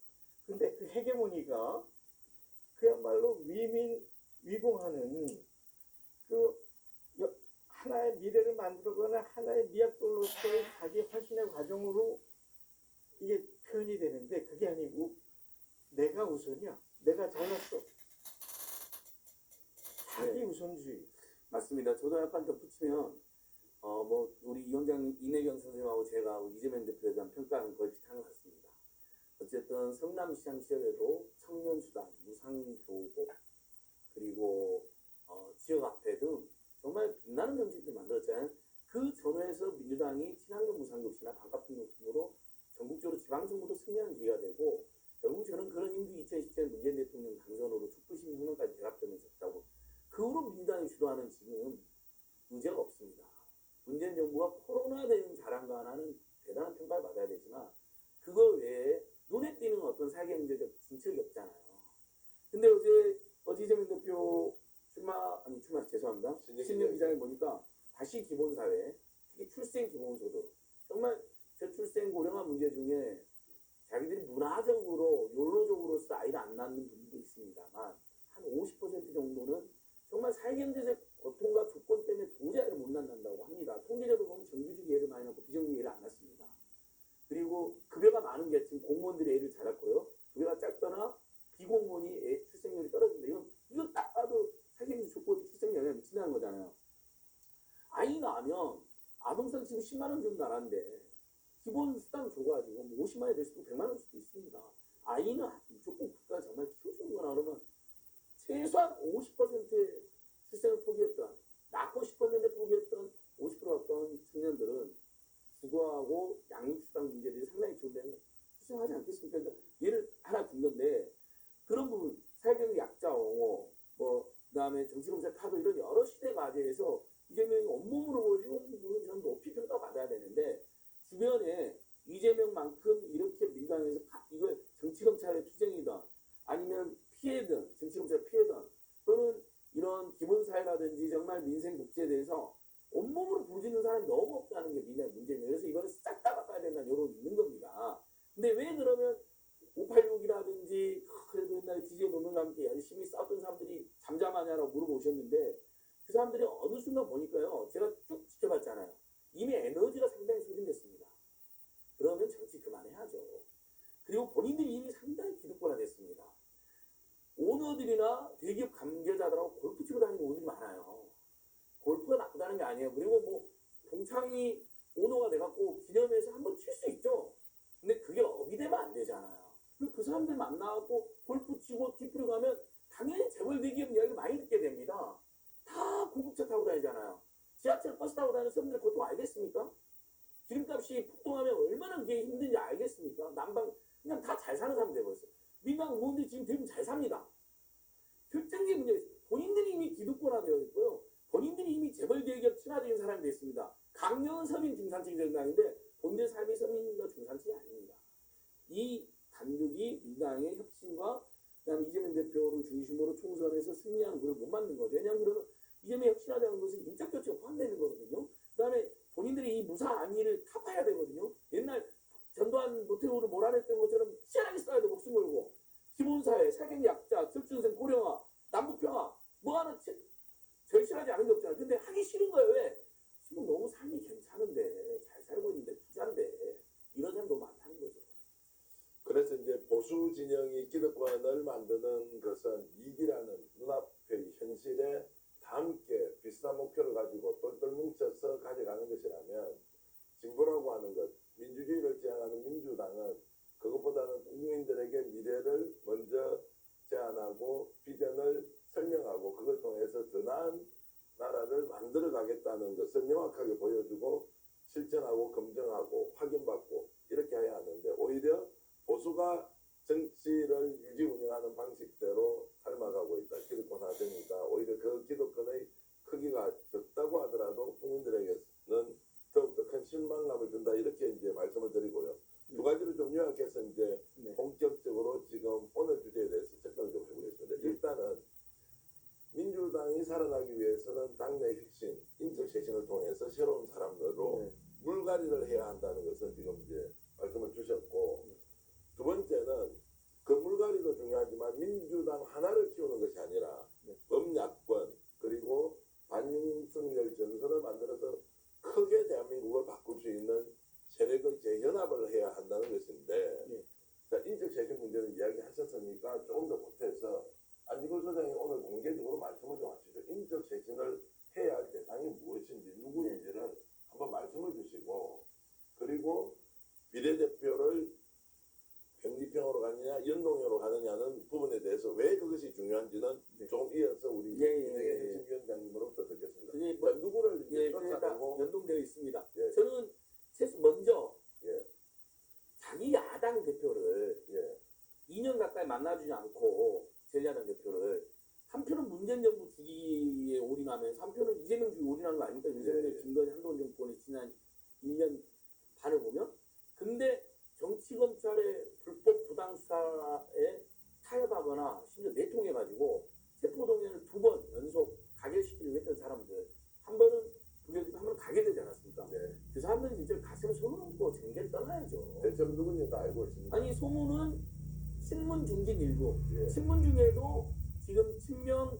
근데 그 헤게모니가 그야말로 위공하는 그 하나의 미래를 만들거나 하나의 미약돌로서의 자기 헌신의 과정으로 이게 표현이 되는데 그게 아니고 내가 우선이야. 내가 잘났어. 자기 우선주의. 맞습니다. 저도 약간 덧붙이면 뭐 우리 위원장 이내경 선생님하고 제가 이재명 지표에 대한 평가는 거의 비슷한 것 같습니다. 어쨌든 성남시장 시절에도 청년수당, 무상교복, 그리고 지역 화폐 등 정말 빛나는 정책들이 만들었잖아요. 그 전후에서 민주당이 친환경 무상급식이나 반값등록금으로 전국적으로 지방정부도 승리하는 기회가 되고 결국 저는 그런 임기 2017년 문재인 대통령 당선으로 촛불시민 혁명까지 결합되면서 있다고. 그 후로 민주당이 주도하는 지금 의제가 없습니다. 문재인 정부가 코로나 대응 잘한 거 하나는 대단한 평가를 받아야 되지만 그거 외에 눈에 띄는 어떤 사회경제적 진척이 없잖아요. 근데 어제 이재명 대표 출마 죄송합니다. 신년 기장에 보니까 다시 기본사회, 특히 출생 기본소득, 정말 저출생 고령화 문제 중에 자기들이 문화적으로 욜로적으로서 아이를 안 낳는 분들도 있습니다만 한 50% 정도는 정말 사회경제적 고통과 조건 때문에 도저히 아이를 못 낳는다고 합니다. 통계적으로 보면 정규직 애를 많이 낳고 비정규직 애를 안 낳습니다. 그리고 급여가 많은 게 지금 공무원들이 애를 잘 낳고요. 급여가 작거나 비공무원이 출생률이 떨어진다. 이건 딱 봐도 사회경제 조건이 출생 영향을 미친다는 거잖아요. 아이 낳으면 아동상 지금 10만 원 정도 나라는데 기본 수당 줘가지고 뭐 50만 원이 될 수도 100만 원 될 수도 있습니다. 아이는 무조건 국가가 정말 키워주는 거나 그러면 최소한 50%의 출생을 포기했던, 낳고 싶었는데 포기했던 50% 가까운 청년들은 주거하고 양육수당 문제들이 상당히 좋은데 수정하지 않겠습니까? 그러니까 예를 하나 든 건데 그런 부분, 사회경제 약자 옹호, 뭐 그다음에 정치공사 타도 이런 여러 시대 과제에서 이재명이 온몸으로 보여준 부분은 저는 높이 평가받아야 되는데 주변에 이재명만큼 이렇게 민주당에서 이걸 정치검찰의 투쟁이든 아니면 피해든 정치검찰 피해든 또는 이런 기본사회라든지 정말 민생 복지에 대해서 온몸으로 부르짖는 사람이 너무 없다는 게 민주당의 문제입니다. 그래서 이거는 싹 다 바꿔야 된다는 여론이 있는 겁니다. 근데 왜 그러면 586이라든지 그래도 옛날에 DJ 노무현과 함께 열심히 싸웠던 사람들이 잠잠하냐라고 물어보셨는데 그 사람들이 어느 순간 보니까요. 제가 쭉 지켜봤잖아요. 이미 에너지가 상당히 소진됐습니다. 그러면 정치 그만해야죠. 그리고 본인들이 이미 상당히 기득권화 됐습니다. 오너들이나 대기업 관계자들하고 골프 치러 다니는 오너들이 많아요. 골프가 나쁘다는 게 아니에요. 그리고 뭐 동창이 오너가 돼갖고 기념회에서 한번 칠 수 있죠. 근데 그게 업이 되면 안 되잖아요. 그리고 그 사람들 만나갖고 골프 치고 티프로 가면 당연히 재벌 대기업 이야기를 많이 듣게 됩니다. 다 고급차 타고 다니잖아요. 지하철 버스 타고 다니는 사람들 고통 알겠습니까? 기름값이 폭등하면 얼마나 그게 힘든지 알겠습니까? 난방 그냥 다 잘 사는 사람 돼버렸어요. 민주당 의원들이 지금 대부분 잘 삽니다. 결정적인 문제가 있어요. 본인들이 이미 기득권화되어 있고요. 본인들이 이미 재벌 대기업 친화적인 사람이 됐습니다. 강력한 서민 중산층 정당인데 본인의 삶이 서민과 중산층이 아닙니다. 이 단국이 민주당의 혁신과 그다음에 이재명 대표를 중심으로 총선에서 승리하는 것을 못 만든 거죠. 왜냐하면 그러면 이재명 혁신하자는 것은 인적 교체가 포함되는 거거든요. 그다음에 본인들이 이 무사 안위를 타파해야 되거든요. 옛날 전두환 노태우를 몰아냈던 것처럼 치열하게 싸야 돼. 목숨 걸고 기본사회, 사회적 약자, 저출생 고령화, 남북평화 뭐 하나 절실하지 않은 게 없잖아요. 근데 하기 싫은 거예요. 왜? 지금 너무 삶이 괜찮은데 잘 살고 있는데 부자인데 이런 사람 너무 많다는 거죠. 그래서 이제 보수 진영이 기득권을 만드는 것은 이기라는 눈앞의 현실에 다 함께 비슷한 목표를 가지고 똘똘 뭉쳐서 가져가는 것이라면 진보라고 하는 것, 민주주의를 지향하는 민주당은 그것보다는 국민들에게 미래를 먼저 제안하고 비전을 설명하고 그걸 통해서 더 나은 나라를 만들어 가겠다는 것을 명확하게 보여주고 실천하고 검증하고 확인받고 이렇게 해야 하는데 오히려 보수가 정치를 유지 운영하는 방식대로 닮아가고 있다. 기득권화되니까 오히려 그 기득권의 크기가 적다고 하더라도 국민들에게는 더욱더 큰 실망감을 준다. 이렇게 이제 말씀을 드리고요. 두 가지를 좀 요약해서 이제 네. 본격적으로 지금 오늘 주제에 대해서 접근을 좀 해보겠습니다. 일단은 민주당이 살아나기 위해서는 당내 혁신, 인적 쇄신을 통해서 새로운 사람들로 네. 물갈이를 해야 한다는 것은 지금 이제 말씀을 주셨고, 두 번째는 그 물갈이도 중요하지만 민주당 하나를 키우는 것이 아니라 네. 범야권 그리고 반윤석열 전선을 만들어서 크게 대한민국을 바꿀 수 있는 세력의 재연합을 해야 한다는 것인데, 네. 자, 인적 쇄신 문제를 이야기하셨으니까 조금 더 보태서 안지걸 소장이 오늘 공개적으로 말씀을 좀 하시죠. 인적 쇄신을 해야 할 대상이 무엇인지 누구인지를 한번 말씀을 주시고, 그리고 비례대표를 병리평으로 가느냐 연동형으로 가느냐는 부분에 대해서 왜 그것이 중요한지는 네. 조금 이어서 우리 예, 예, 이정현 예. 혁신위원장님으로부터 듣겠습니다. 그게 자, 누구를 이제 예, 그러니까 쫓아내고 연동되어 있습니다. 예. 저는 먼저 예. 자기 야당 대표를 예. 2년 가까이 만나주지 않고 제1야당 대표를 한표는 문재인 정부 주기에 올인하면서 한표는 이재명 주기에 올인한 거 아닙니까? 윤석열, 예. 김건희, 한동훈 정권이 지난 1년 반을 보면. 근데 정치검찰의 불법 부당 수사에 타협하거나 심지어 내통해가지고 체포동의안을 2번 연속 가결시키려고 했던 사람들, 한 번은 부결되고 한 번은 가결되지 않았습니까? 네. 그 사람들은 진짜 가슴을 손을 얹고 징계를 떠나야죠. 대체로 누군지 다 알고 있습니다. 아니 소문은 친문 중진 일부, 예. 친문 중에도 지금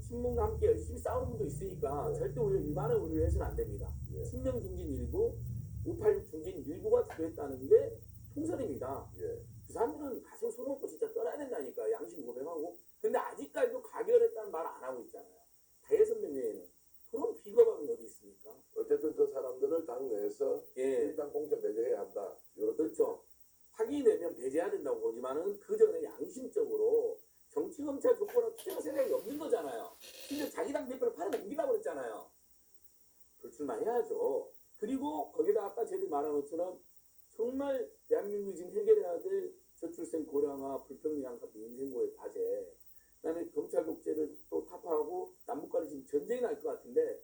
친문과 함께 열심히 싸우는 분도 있으니까 네. 절대 우리가 일반을 우려를 해서는 안 됩니다. 예. 친명 중진 일부, 586 중진 일부가 주도했다는 게 통설입니다. 예. 그 사람들은 가슴 손을 얹고 진짜 떠나야 된다니까. 양심 고백하고. 근데 아직까지도 가결했다는 말 안 하고 있잖아요. 대선 명예에는. 그런 비겁함이 어디 있습니까? 어쨌든 그 사람들을 당 내에서 예. 일단 공천 배제해야 한다. 이렇게 그렇죠. 학위 내면 배제해야 된다고 보지만은 그 전에 양심적으로 정치검찰 조건을 투쟁할 생각이 없는 거잖아요. 심지어 자기 당 대표를 팔아 넘기라고 그랬잖아요. 불출마해야죠. 그리고 거기다 아까 제가 말한 것처럼 정말 대한민국이 지금 해결해야 될 저출생 고령화, 불평등한 인생고의 과제, 그다음에 검찰 독재를 또 타파하고 남북간에 지금 전쟁이 날 것 같은데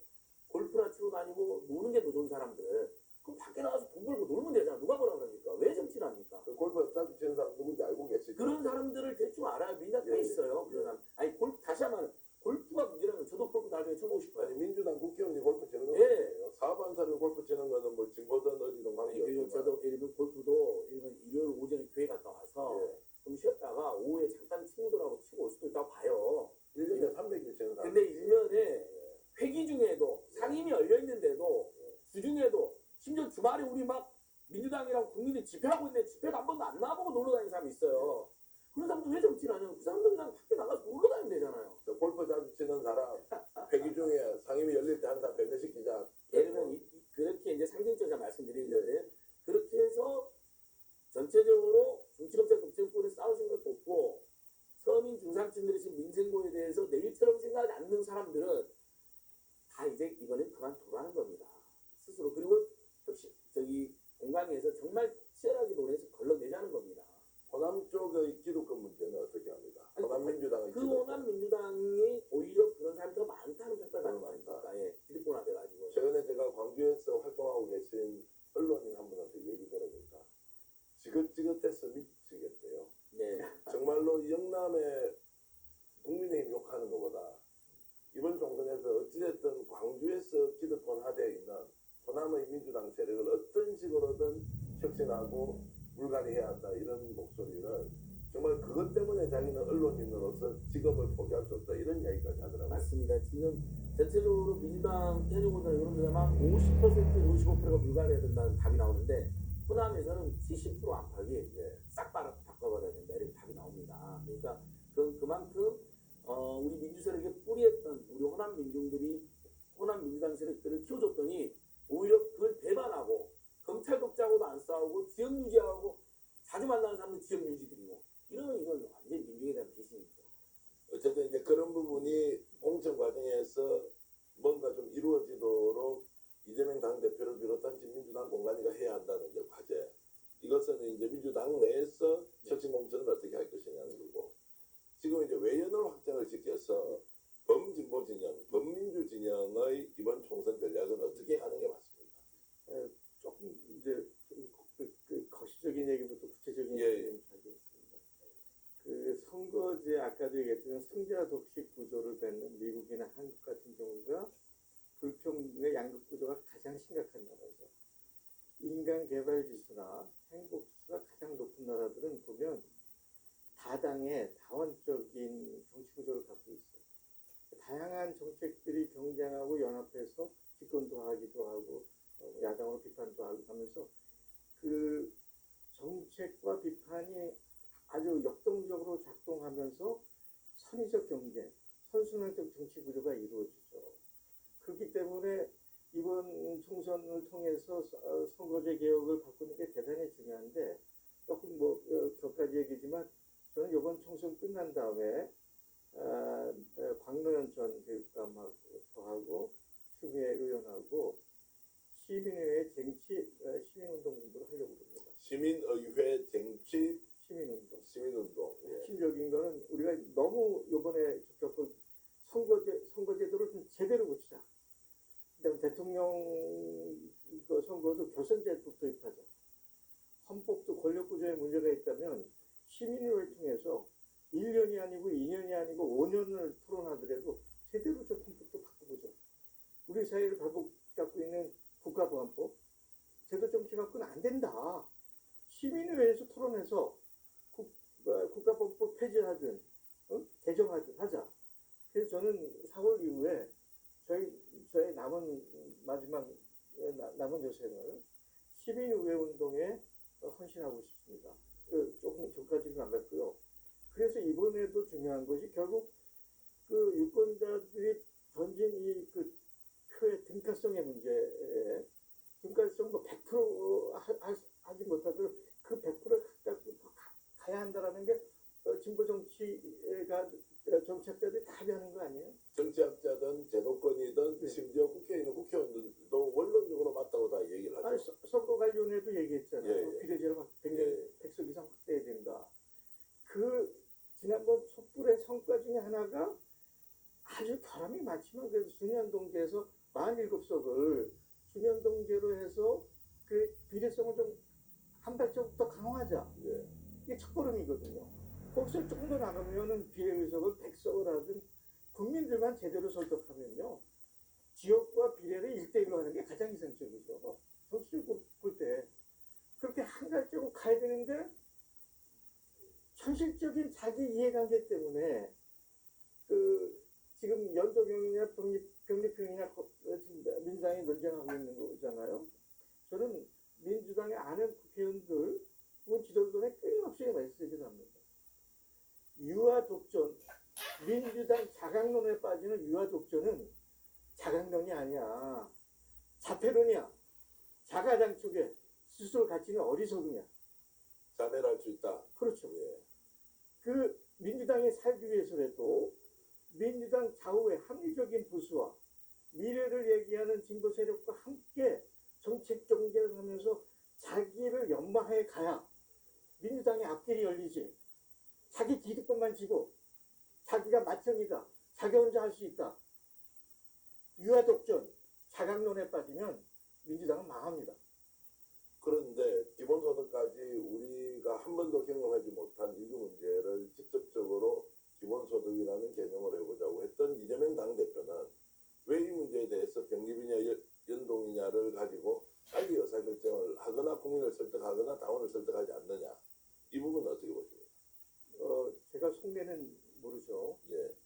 골프나 치고 다니고 노는 게 더 좋은 사람들, 그럼 밖에 나가서 돈 벌고 놀면 되잖아. 누가 뭐라 그럽니까? 왜 정치를 합니까? 그 골프 자주 치는 사람 누군지 알고 계시죠? 그런 사람들을 대충 알아요. 민주당 꽤 예, 있어요. 예. 그런 사람. 아니 다시 한번 골프가 문제라면 저도 골프 나중에 쳐보고 싶어요. 아니 민주당 국회의원이 골프 치는 건 예. 아니에요. 사업한사를 골프 치는 거는 뭐 진보든 어디든 아니, 그리고 관계없지만 저도 일본 골프도 일요일 오전에 교회 갔다 와서 예. 좀 쉬었다가 오후에 잠깐 친구들하고 치고 올 수도 있다고 봐요. 1년에 300일 치는 사람. 근데 1년에 회기 중에도 상임이 열려 있는데도 주중에도 심지어 주말에 우리 막 민주당이랑 국민들이 집회하고 있는데 집회도 한 번도 안 나와보고 놀러 다니는 사람이 있어요. 그런 사람들 왜 정치를 하냐고. 그 사람들 그냥 밖에 나가서 놀러 다니면 되잖아요. 저 골프 자주 치는 사람 회기 중에 상임위 열릴 때 항상 배제시키자. 예를 들면 그렇게 이제 상징적으로 말씀드리는데 그렇게 해서 전체적으로 정치검찰 독재권에 싸울 생각도 없고 서민 중산층들이 지금 민생고에 대해서 내일처럼 생각하지 않는 사람들은 다 이제 이번엔 그만두라는 겁니다. 스스로. 그리고 공강에서 정말 치열하게 논의해서 걸러내자는 겁니다. 호남 쪽의 기득권 문제는 어떻게 합니까? 아니, 호남 민주당의 그 기득권. 호남 민주당이 오히려 그런 사람이 더 많다는 평가를 받는 많다. 거니까. 예, 기득권화 돼가지고. 최근에 제가 광주에서 활동하고 계신 언론인 한 분한테 얘기 들어보니까 지긋지긋해서 미치겠대요. 네. 정말로 영남의 국민의힘 욕하는 것보다 이번 총선에서 어찌됐든 광주에서 기득권 하대에 있는 호남의 민주당 세력을 어떤 식으로든 혁신하고 물갈이해야 한다 이런 목소리를 정말 그것 때문에 자기는 언론인으로서 직업을 포기할 수 없다 이런 이야기까지 하더라고요. 맞습니다. 지금 전체적으로 민주당 현역보다 여론조사만 50%, 55%가 불가해야 된다는 답이 나오는데 호남에서는 70% 안팎이 싹 바꿔버려야 된다 이렇게 답이 나옵니다. 그러니까 그만큼 우리 민주세력에 뿌리했던 우리 호남 민중들이 호남 민주당 세력들을 키워줬더니 오히려 그걸 배반하고 검찰 독재하고도 안 싸우고 지역 유지하고 자주 만나는 사람들 지역 유지들이고 이러면 이건 완전 민중에 대한 배신이죠. 어쨌든 이제 그런 부분이 공천 과정에서 뭔가 좀 이루어지도록 이재명 당대표를 비롯한 진민주당 공간이가 해야 한다는 이제 과제. 이것은 이제 민주당 내에서 혁신 공천을 어떻게 할 것이냐는 거고, 지금 이제 외연을 확장을 시켜서 범진보 진영, 범민주 진영의 이번 총선 전략은 어떻게 하는 게 맞습니까? 조금 이제 그 거시적인 얘기부터 구체적인 예, 얘기를 하겠습니다. 그 선거제 아까도 얘기했지만 승자 독식 구조를 뱉는 미국이나 한국 같은 경우가 불평등의 양극 구조가 가장 심각한 나라죠. 인간 개발 지수나 행복 지수가 가장 높은 나라들은 보면 다당의 다원적인 정치 구조를 갖고 있어요. 다양한 정책들이 경쟁하고 연합해서 집권도 하기도 하고 야당으로 비판도 하고 하면서 그 정책과 비판이 아주 역동적으로 작동하면서 선의적 경쟁, 선순환적 정치 구조가 이루어지죠. 그렇기 때문에 이번 총선을 통해서 선거제 개혁을 바꾸는 게 대단히 중요한데, 조금 격까지 얘기지만 저는 이번 총선 끝난 다음에 광노현 전 교육감하고 저하고 추미애 의원하고 시민의회 쟁취 시민운동 공부를 하려고 합니다. 시민의회 쟁취 시민운동. 시민운동. 예. 핵심적인 거는 우리가 너무 이번에 겪은 선거제도를 좀 제대로 고치자. 그다음에 대통령 선거도 교선제도 도입하자. 헌법도 권력구조에 문제가 있다면 시민의회를 통해서 1년이 아니고 2년이 아니고 5년을 토론하더라도 제대로 좀 헌법도 바꿔보자. 우리 사회를 잡고 있는 국가보안법 제도 정치 갖고는 안 된다. 시민의회에서 토론해서 국가보안법 폐지하든 개정하든 하자. 그래서 저는 4월 이후에 저의 마지막 남은 여생을 시민의회 운동에 헌신하고 싶습니다. 조금 전까지는 안 갔고요. 그래서 이번에도 중요한 것이 결국 그 유권자들이 던진 이 그 표의 등가성의 문제에 등가성 100% 하지 못하도록 그 100%를 갖고 가야 한다라는 게 진보 정치가 정책자들이 답의하는 거 아니에요? 정치학자든 제도권이든 네. 심지어 국회에 있는 국회의원들도 원론적으로 맞다고 다 얘기를 하죠. 아니, 선거관리위원회도 얘기했잖아요. 예, 예. 비례제를 100명, 예. 100석 이상 확대해야 된다. 그 지난번 촛불의 성과 중에 하나가 아주 결함이 많지만 그래도 준연동제에서 47석을 준연동제로 해서 그 비례성을 좀 한 발짝 더 강화하자. 예. 이게 첫걸음이거든요. 거기서 조금 더 나가면은 비례의석을 100석을 하든 국민들만 제대로 설득하면요. 지역과 비례를 1대1로 하는 게 가장 이상적이죠. 정치적으로 볼 때. 그렇게 한 발자국 가야 되는데 현실적인 자기 이해관계 때문에 그 지금 연도경이냐 병립형이냐 민주당이 논쟁하고 있는 거잖아요. 저는 민주당의 아는 국회의원들 지도부에 끊임없이 메시지를 합니다. 유아 독전, 민주당 자강론에 빠지는 유아 독전은 자강론이 아니야. 자폐론이야. 자가당촉에 스스로 갇히는 어리석음이야. 자멸할 수 있다. 그렇죠. 예. 그 민주당이 살기 위해서라도 민주당 좌우의 합리적인 보수와 미래를 얘기하는 진보 세력과 함께 정책 경쟁을 하면서 자기를 연마해 가야 민주당의 앞길이 열리지. 자기 기득권만 지고 자기가 맏형이다. 자기 혼자 할 수 있다. 유아독전, 자강론에 빠지면 민주당은 망합니다. 그런데 기본소득까지 우리가 한 번도 경험하지 못한 일부 문제를 직접적으로 기본소득이라는 개념을 해보자고 했던 이재명 당대표는 왜 이 문제에 대해서 병립이냐 연동이냐를 가지고 빨리 의사결정을 하거나 국민을 설득하거나 당원을 설득하지 않느냐. 이 부분은 어떻게 보십니까? 제가 속내는 모르죠. 예.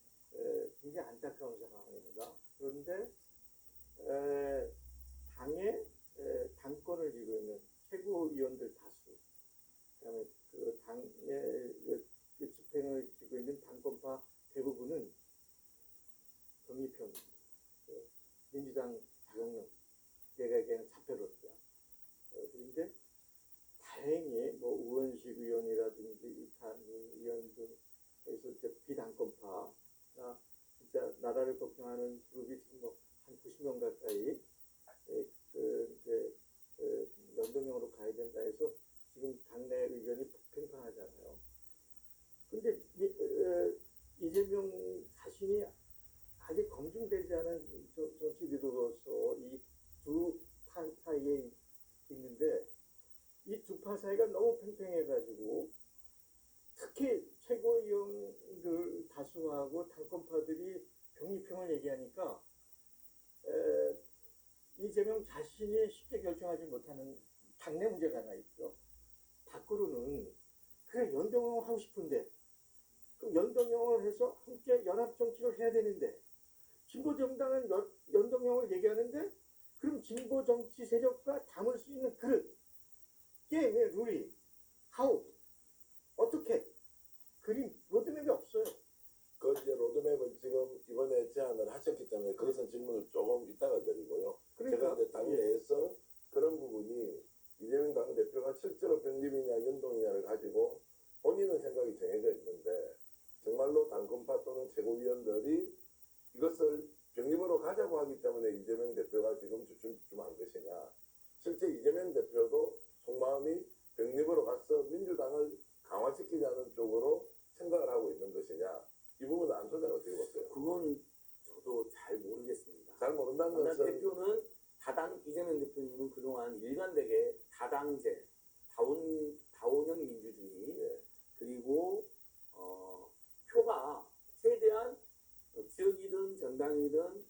굉장히 안타까운 상황입니다. 그런데 당의 당권을 쥐고 있는 최고위원들 다수, 그다음에 그 당의 그 집행을 쥐고 있는 당권파 대부분은 독립형, 민주당 자강론, 내가 얘기하는 자폐론자. 그런데 다행히 뭐 우원식 의원이라든지 이탄희 의원 등에서 비당권파나 진짜 나라를 걱정하는 그룹이 지금 한 90명 가까이 이제 연동형으로 가야 된다 해서 지금 당내 의견이 팽팽하잖아요. 근데 이재명 자신이 아직 검증되지 않은 정치 리더로서 이 두 파 사이에 있는데 이 두 파 사이가 너무 팽팽해가지고 특히 최고위원들 다수하고 당권파들이 병립형을 얘기하니까 이재명 자신이 쉽게 결정하지 못하는 당내 문제가 하나 있어. 밖으로는 그래 연동형 하고 싶은데 그럼 연동형을 해서 함께 연합 정치를 해야 되는데 진보 정당은 연동형을 얘기하는데 그럼 진보 정치 세력과 담을 수 있는 그릇 게임의 룰이 하우 어떻게 그림 로드맵이 없어요. 그 이제 로드맵을 지금 이번에 제안을 하셨기 때문에 그것은 질문을 조금 이따가 드리고요. 제가 그러니까 이제 당내에서 그런 부분이 이재명 당대표가 실제로 병립이냐 연동이냐를 가지고 본인은 생각이 정해져 있는데 정말로 당권파 또는 최고위원들이 이것을 병립으로 가자고 하기 때문에 이재명 대표가 지금 주춤주춤한 것이냐, 실제 이재명 대표도 속마음이 병립으로 가서 민주당을 강화시키자는 쪽으로 생각을 하고 있는 것이냐, 이 부분은 안 소장을 어떻게 보세요? 그건 저도 잘 모르겠습니다. 잘 모른다는 그러나 것은 대표는 이재명 대표님은 그동안 일관되게 다당제, 다원형 민주주의, 예. 그리고 표가 최대한 지역이든 정당이든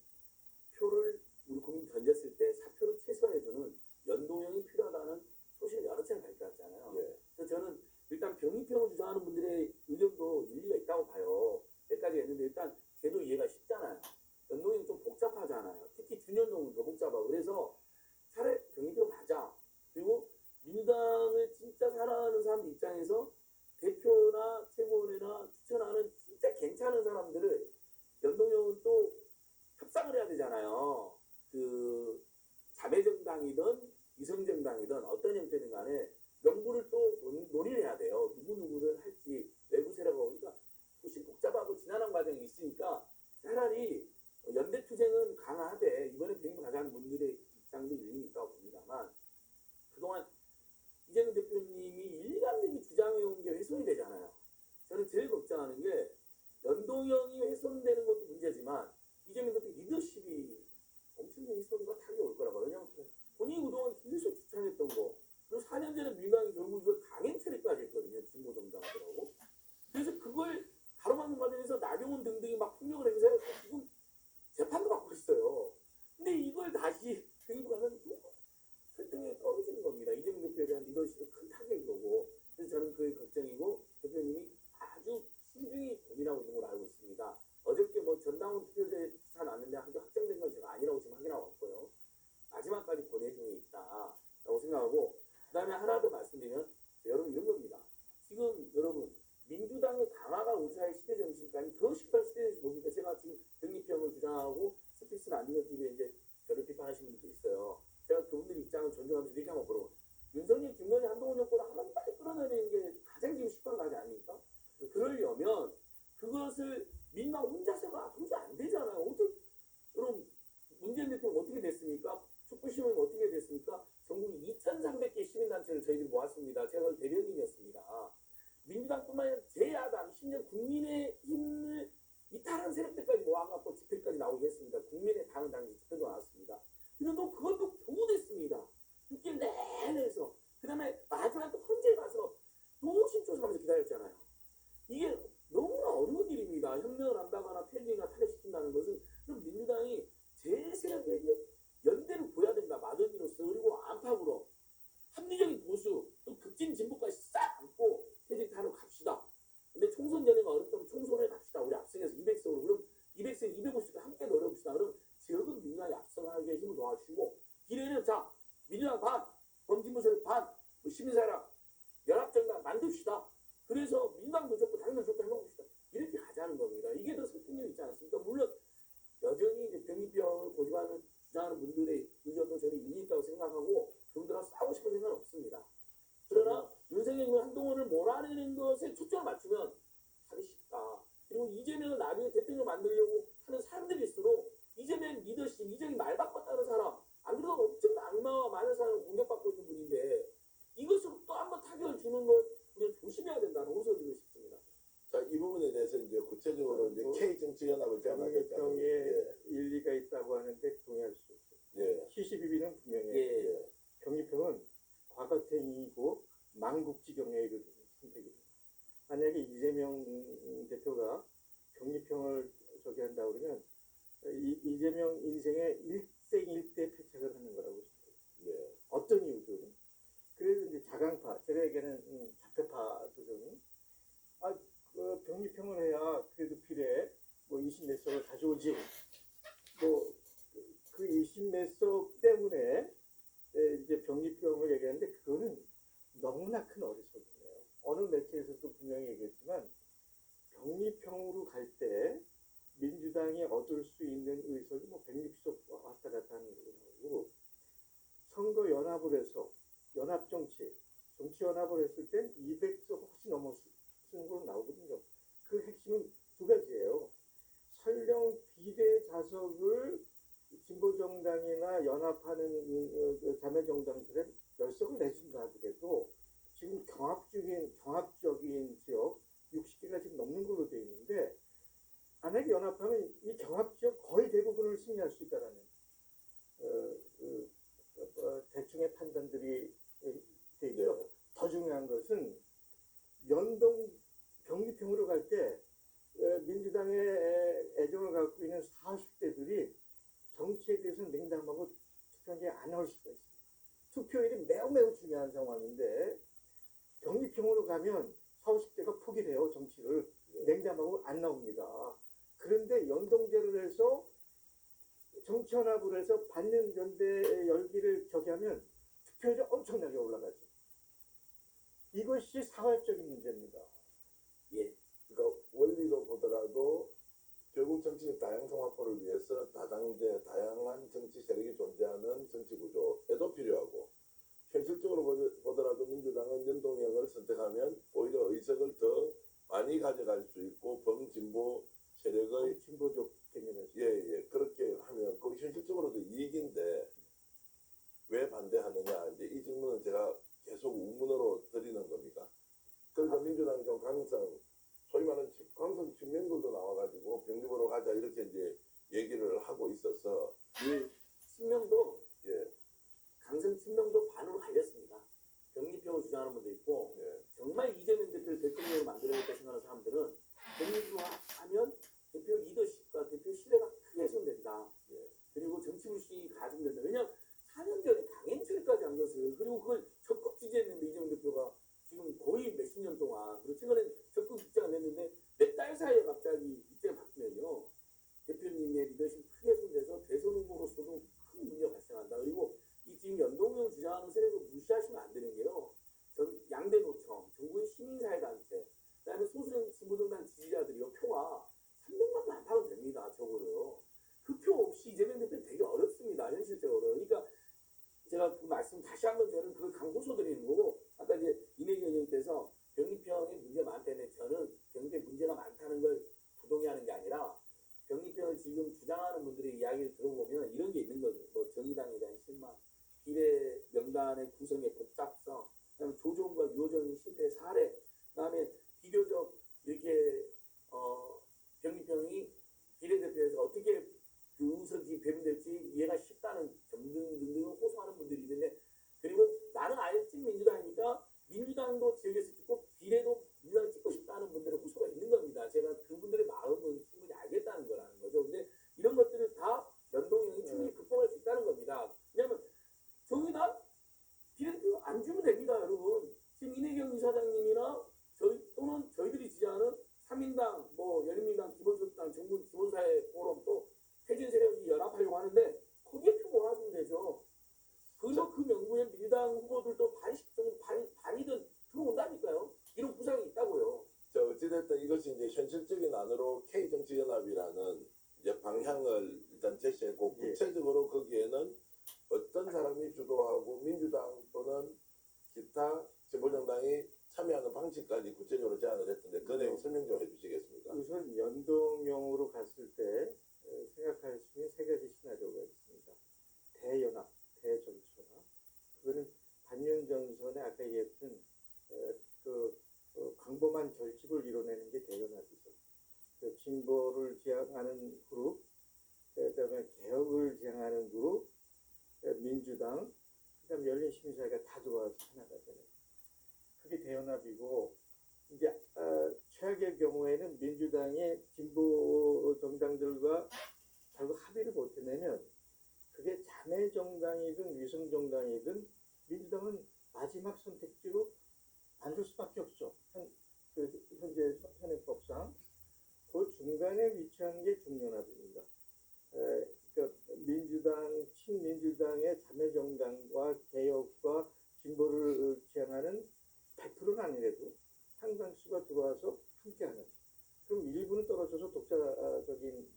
표를 우리 국민 던졌을 때 사표를 최소화해주는 연동형이 필요하다는 소식을 여러 차례 밝혀왔잖아요. 예. 그래서 저는 일단 병립형을 주장하는 분들의 의견도 일리가 있다고 봐요. 몇 가지가 있는데 일단 제도 이해가 쉽잖아요. 연동형 좀 복잡하잖아요. 특히 준연동은 더 복잡하고 그래서 차라리 병립형 가자. 그리고 민주당을 진짜 사랑하는 사람들 입장에서 대표나 최고위원회나 추천하는 진짜 괜찮은 사람들을 연동형은 또 협상을 해야 되잖아요. 그 자매정당이든 위성정당이든 어떤 형태든 간에 명부를 또 논의를 해야 돼요. 누구를 할지 외부 세력하고 그러니까 훨씬 복잡하고 지난한 과정이 있으니까 차라리 연대투쟁은 강화하되 이번에 병립 가자는 분들의 입장도 일리 있다고 봅니다만 그동안 이재명 대표님이 일관되게 주장해온 게 훼손이 되잖아요. 저는 제일 걱정하는 게 연동형이 훼손되는 것도 문제지만 이재명 대표 리더십이 엄청난 훼손과 타격이 올 거라고. 왜냐하면 본인이 그동안 계속 주장했던 거 그리고 4년 전에 민주당이 결국 이걸 강행 처리까지 했거든요. 진보 정당들하고. 그래서 그걸 가로막는 과정에서 나경원 등등이 막 폭력을 행사해서 지금 재판도 받고 있어요. 근데 이걸 다시 등입하면 설득력이 떨어지는 겁니다. 이재명 대표에 대한 리더십은 큰 타격인 거고. 그래서 저는 그게 걱정이고 대표님이 아주 신중히 고민하고 있는 걸로 알고 있습니다. 어저께 뭐 전당원 투표제 사 났는데 아직 확정된 건 제가 아니라고 지금 확인하고 왔고요. 마지막까지 본회 중에 있다라고 생각하고 그 다음에 하나 더 말씀드리면 여러분 이런 겁니다. 지금 여러분 민주당의 강화가 우리 사회 시대 정신까지 더 식발 시대 정신 뭡니까? 제가 지금 병립형을 주장하고 스피스는 안진걸 TV에 이제 저를 비판하시는 분들도 있어요. 제가 그분들 입장을 존중하면서 이렇게 한번 물어요. 윤석열, 김건희, 한동훈 정권을 하나만 빨리 끌어내는 게 가장 지금 식발 과제 아닙니까? 그러려면 그것을 민주당 혼자서가 도저히 안 되잖아요. 어떻게 그럼 문재인 대통령 어떻게 됐습니까? 촛불시민은 어떻게 됐습니까? 전국 2,300개 시민단체를 저희들이 모았습니다. 제가 그 대변인이었습니다. 민주당뿐만 아니라 제 야당, 심지어 국민의힘을 이탈한 세력들까지 모아갖고 집회까지 나오게 했습니다. 국민의 당은 당시 집회도 나왔습니다. 근데 또 그것도 겨우 됐습니다. 6개월 내내 해서. 그 다음에 마지막 또 헌재 가서 또 심초하면서 기다렸잖아요. 이게 너무나 어려운 일입니다. 혁명을 한다거나 폐기나 탄핵시킨다는 것은 그럼 민주당이 제 세력의 연대를 보여야 된다. 마더니로서 그리고 안팎으로 합리적인 보수 또 극진 진보까지 싹 안고 퇴직하러 갑시다. 근데 총선 전에가 어렵다면 총선에 갑시다. 우리 압승해서 200석으로 그럼 200석 250석 함께 노려봅시다. 그럼 지역은 민주당이 압승하게 힘을 도와주시고 비례는 자 민주당 반, 범진보세력 반, 뭐 시민사회랑 연합정당 만듭시다. 그래서 민주당도 좋고 당연히 좋고 해봅시다. 이렇게 가자는 겁니다. 이게 더 설득력 있지 않습니까? 물론 여전히 이제 병립형을 고집하는 주장하는 분들의 의견도 저는 일리 있다고 생각하고 그분들하고 싸우고 싶은 생각은 없습니다. 그러나 윤석열과 한동훈을 몰아내는 것에 초점을 맞추면 하기 쉽다. 그리고 이재명을 나중에 대통령 만들려고 하는 사람들일수록 이재명 리더십, 이재명이 말 바꿨다는 사람 안 그래도 엄청난 얼마나 많은 사람을 공격받고 있는 분인데 이것으로 또 한번 타격을 주는 것 우리가 조심해야 된다는 호소드리고 싶습니다. 자, 이 부분에 대해서 이제 구체적으로 이제 뭐, K 정치연합을 제안하겠다는 정의평에 예, 일리가 있다고 하는데 동의할 수 없어요. 예, 72비는 분명해요. 예. 예, 병립형은 과거탱이고 망국지경의 그 선택입니다. 만약에 이재명 대표가 병립형을 저기 한다 그러면 이재명 인생의 일생일대 패착을 하는 거라고 생각해요. 네, 어떤 이유든. 그래서 이제 자강파, 제가 얘기하는 자폐파들은 그 병립형을 해야 그래도 비례 뭐 20몇 석을 가져오지. 뭐 그 20몇 석 때문에 이제 병립형을 얘기하는데 그거는 너무나 큰 어리석음이에요. 어느 매체에서도 분명히 얘기했지만 병립형으로 갈 때 민주당이 얻을 수 있는 의석이 뭐 160석 왔다 갔다 하는 거고 선거 연합을 해서 연합정치, 정치연합을 했을 땐 200석 훨씬 넘었을 걸로 나오거든요. 그 핵심은 두 가지예요. 설령 비례 자석을 진보정당이나 연합하는 자매정당들의 10석을 내준다 하더라도 지금 경합적인 지역 60개가 지금 넘는 걸로 되어 있는데 만약에 연합하면 이 경합지역 거의 대부분을 승리할 수 있다라는 대충의 판단들이 돼 있죠. 더 중요한 것은 연동 병립형으로 갈 때 민주당의 애정을 갖고 있는 40대들이 정치에 대해서 냉담하고 투표에 안 나올 수가 있습니다. 투표율이 매우 중요한 상황인데 병립형으로 가면 40대가 포기를 해요. 정치를 냉담하고 안 나옵니다. 그런데 연동제를 해서 정치연합을 해서 반면연대의 열기를 저기 하면 투표율이 엄청나게 올라가죠. 이것이 사회적인 문제입니다. 예. 그러니까 원리로 보더라도 결국 정치적 다양성 확보를 위해서 다당제, 다양한 정치 세력이 존재하는 정치 구조에도 필요하고 현실적으로 보더라도 민주당은 연동형을 선택하면 오히려 의석을 더 많이 가져갈 수 있고 범진보 세력의 진보적 개념에서 예, 그렇게 하면 그 현실적으로도 이익인데 왜 반대하느냐 이제 이 질문은 제가 계속 우문으로 드리는 겁니다. 그러니까 민주당이 좀 강성 소위 말하는 강성 친명들도 나와가지고 병립으로 가자 이렇게 이제 얘기를 하고 있어서 이 친명도 예, 강성 친명도 반으로 갈렸습니다. 병립형을 주장하는 분도 있고 예, 정말 이재명 대표를 대통령으로 만들어야겠다 생각하는 사람들은 병립으로 하면 대표 리더십과 대표 신뢰가 크게 훼손된다. 예. 그리고 정치 불신이 가중된다. 왜냐하면 4년 전에 강행처리까지 한 것을 그리고 그걸 적극 지지했는데 이재명 대표가 지금 거의 몇십 년 동안 그리고 최근에 적극 입장을 냈는데 몇 달 사이에 갑자기 입장이 바뀌면요. 대표님의 리더십이 크게 훼손돼서 대선 후보로서도 큰 문제가 발생한다. 그리고 이 지금 연동형 주장하는 세력을 무시하시면 안 되는 게요. 양대 노총, 전국의 시민사회단체, 그다음에 소수령 진보정당 지지자들이요. 표가 300만 안 파도 됩니다. 적어도요. 그 표 없이 이재명 대표는 되게 어렵습니다. 현실적으로. 그러니까 제가 그 말씀 다시 한번 저는 그걸 강호소 드리는 거고 아까 이제 이내기 의원님께서 병립형에 문제가 많다는데 저는 병립형에 문제가 많다는 걸 부동의하는 게 아니라 병립형을 지금 주장하는 분들의 이야기를 들어보면 이런 게 있는 거죠. 뭐 정의당에 대한 실망, 비례 명단의 구성의 복잡성, 그다음에 조정과 유호정의 실패 사례, 그다음에 비교적 이렇게 병립형이 비례대표에서 어떻게 그 의석이 배분될지 이해가 쉽다는 점 등등을 호소하는 분들이 있는데 그리고 나는 아예 찐 민주당이니까 민주당도 지역에서 찍고 비례도 민주당 찍고 싶다는 분들의 호소가 있는 겁니다. 제가 그분들의 마음은 충분히 알겠다는 거라는 거죠. 근데 이런 것들을 다 연동형이 충분히 극복할 수 있다는 겁니다. 왜냐하면 정의당 비례대표 안 주면 됩니다, 여러분. 지금 이내경 이사장님이나 또는 저희들이 지지하는 3인당, 뭐 열린민당, 기본소득당, 정부 기본사회 포럼 또 퇴진 세력이 연합하려고 하는데 거기에 표 몰아주면 되죠. 그리고 그 명부에 민주당 후보들도 반이든 들어온다니까요. 이런 구상이 있다고요. 자 어찌됐든 이것이 이제 현실적인 안으로 K 정치연합이라는 이제 방향을 일단 제시했고 구체적으로 거기에는 어떤 사람이 주도하고 민주당 또는 기타 진보정당이 참여하는 방식까지 구체적으로 제안을 했던데 그 내용 설명 좀 해주시겠습니까? 우선 연동형으로 갔을 때 생각할 수 있는 세 가지 시나리오가 있습니다. 대연합, 대전천합, 그거는 반년 전선에 아까 얘기했던 광범한 결집을 이뤄내는 게 대연합이죠. 그 진보를 지향하는 그룹, 그다음에 개혁을 지향하는 그룹, 민주당, 그다음에 열린시민사회가 다 들어와서 하나가 되는. 그게 대연합이고 이제 최악의 경우에는 민주당의 진보 정당들과 결국 합의를 못해내면 그게 자매 정당이든 위성 정당이든 민주당은 마지막 선택지로 만들 수밖에 없죠. 현재 현행법상 그 중간에 위치한 게 중연합입니다. 그러니까 민주당, 친민주당의 자매 정당과 개혁과 진보를 지향하는 100%는 아니래도 상당수가 들어와서 함께하는. 그럼 일부는 떨어져서 독자적인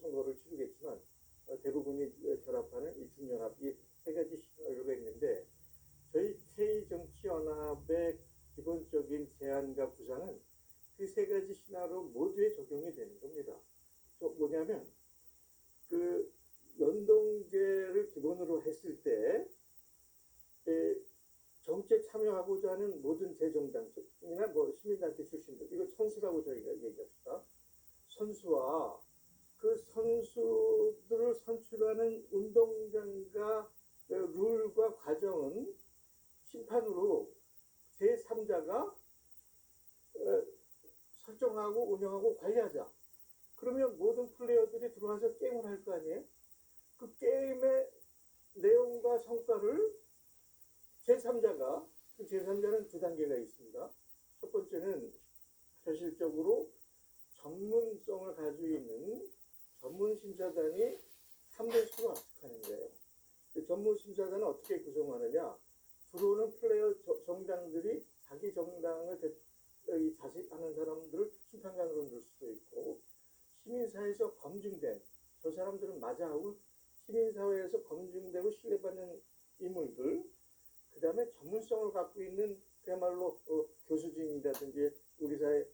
선거를 치르겠지만 대부분이 결합하는 이 중연합, 이 세 가지 시나리오가 있는데 저희 K정치연합의 기본적인 제안과 구상은 그 세 가지 시나리오 모두에 적용이 되는 겁니다. 뭐냐면 그 연동제를 기본으로 했을 때 정치에 참여하고자 하는 모든 재정당이나 시민단체 출신들, 이거 선수라고 저희가 얘기합시다. 선수와 그 선수들을 선출하는 운동장과 룰과 과정은 심판으로 제3자가 설정하고 운영하고 관리하자. 그러면 모든 플레이어들이 들어와서 게임을 할 거 아니에요? 그 게임의 내용과 성과를 제3자가, 그 제3자는 두 단계가 있습니다. 첫 번째는 현실적으로 전문성을 가지고 있는 전문심사단이 3대수로 압축하는 거예요. 전문심사단은 어떻게 구성하느냐? 들어오는 플레이어 정당들이 자기 정당을 자식하는 사람들을 심판관으로 넣을 수도 있고, 시민사회에서 검증된, 저 사람들은 맞아 하고 시민사회에서 검증되고 신뢰받는 인물들, 그 다음에 전문성을 갖고 있는 그야말로 교수진이라든지 우리 사회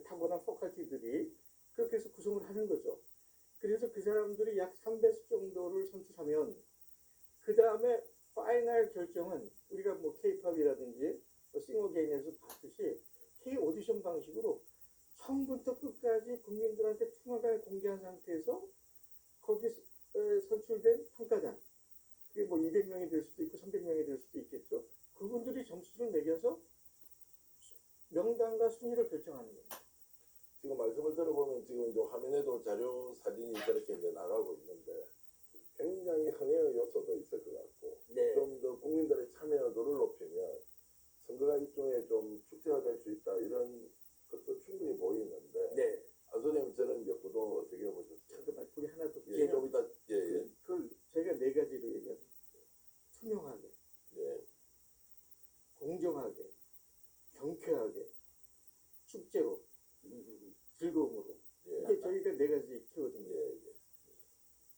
탁월한 포컬티들이 그렇게 해서 구성을 하는 거죠. 그래서 그 사람들이 약 3배수 정도를 선출하면 그 다음에 파이널 결정은 우리가 K-팝이라든지 싱어게인에서 봤듯이 K-오디션 방식으로 처음부터 끝까지 국민들한테 투명하게 공개한 상태에서 거기 선출된 평가단, 그게 200명이 될 수도 있고 300명이 될 수도 있겠죠. 그분들이 점수를 매겨서 명단과 순위를 결정하는 겁니다. 지금 말씀을 들어보면 지금 이제 화면에도 자료 사진이 저렇게 이제 나가고 있는데 굉장히 흥행의 요소도 있을 것 같고 네. 좀 더 국민들의 참여도를 높이면 선거가 일종의 좀 축제가 될 수 있다 이런 것도 충분히 보이는데 네. 안소님 저는 이제 그동안 어떻게 보셨어요? 잠깐만, 거기 하나 더. 예, 좀 이따 예. 제가 네 가지로 얘기합니다. 투명하게, 예. 공정하게, 경쾌하게, 축제로, 즐거움으로. 예. 이게 저희가 네 가지 키거든요. 예.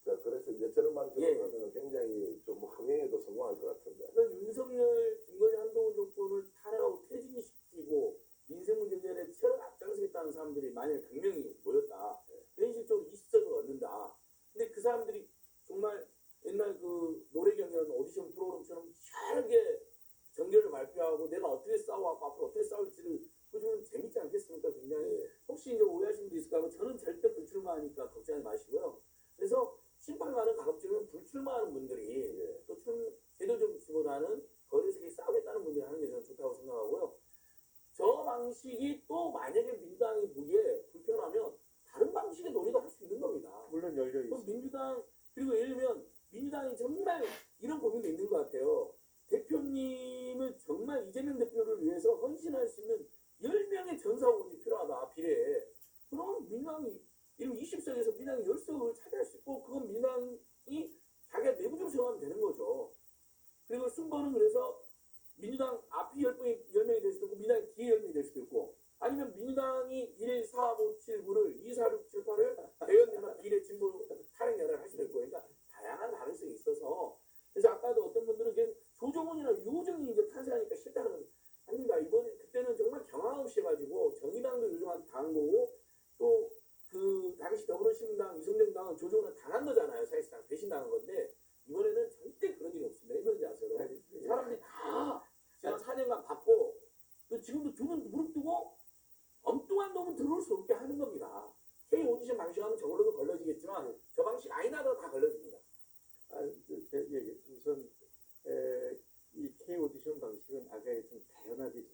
자, 그래서 이제 저런 방식으로 예. 하면 굉장히 좀 흥행에도 성공할 것 같은데. 그러니까 윤석열, 김건희, 한동훈 정권을 탄핵하고 퇴진시키고 민생 문제 해결에 철학 앞장서겠다는 사람들이 만약에 100명이 모였다. 현실적으로 20석을 얻는다. 근데 그 사람들이 정말 옛날 그 노래경연 오디션 프로그램처럼 희한하게 정결을 발표하고 내가 어떻게 싸워갖고 앞으로 어떻게 싸울지를 보여주면 재밌지 않겠습니까? 굉장히. 예. 혹시 이제 오해하시는 분도 있을까 하고 저는 절대 불출마하니까 걱정하지 마시고요. 그래서 심판관은 가급적이면 불출마하는 분들이 예. 또 제도적보다는 거리에서 싸우겠다는 분들이 하는 게 저는 좋다고 생각하고요. 저 방식이 또 만약에 민주당이 보기에 불편하면 다른 방식의 논의도 할 수 있는 겁니다. 물론 열려 그럼 있습니다. 민주당, 그리고 예를 들면 민주당이 정말 이런 고민도 있는 것 같아요. 대표님을 정말 이재명 대표를 위해서 헌신할 수 있는 10명의 전사원이 필요하다, 비례에. 그럼 민주당이 20석에서 민주당이 10석을 차지할 수 있고 그건 민주당이 자기가 내부적으로 정하면 되는 거죠. 그리고 순번은 그래서 민주당 앞이 10명이 될 수도 있고 민주당이 뒤에 10명이 될 수도 있고 아니면 민주당이 1, 4, 5, 7, 9를 2, 4, 6, 7, 8을 대연이나 비례 진보 탈핵 연합을 할 수도 있고 그러니까 다양한 가능성이 있어서 그래서 아까도 어떤 분들은 계속 조정훈이나 유호정이 이제 탄생하니까 싫다는 건 아닙니다. 이번에 그때는 정말 경황 없이 해가지고 정의당도 요즘한테 당한 거고 또 그 당시 더불어시민당 이성명당은 조정훈은 당한 거잖아요. 사실상 배신당한 건데 이번에는 절대 그런 일이 없습니다. 왜 그런지 아세요? 막 받고 또 지금도 두 분 무릎 두고 엉뚱한 놈은 들어올 수 없게 하는 겁니다. K 오디션 방식하면 저걸로도 걸러지겠지만 저 방식 아니나도 다 걸러집니다. 우선 이 K 오디션 방식은 아까 좀 다연합이든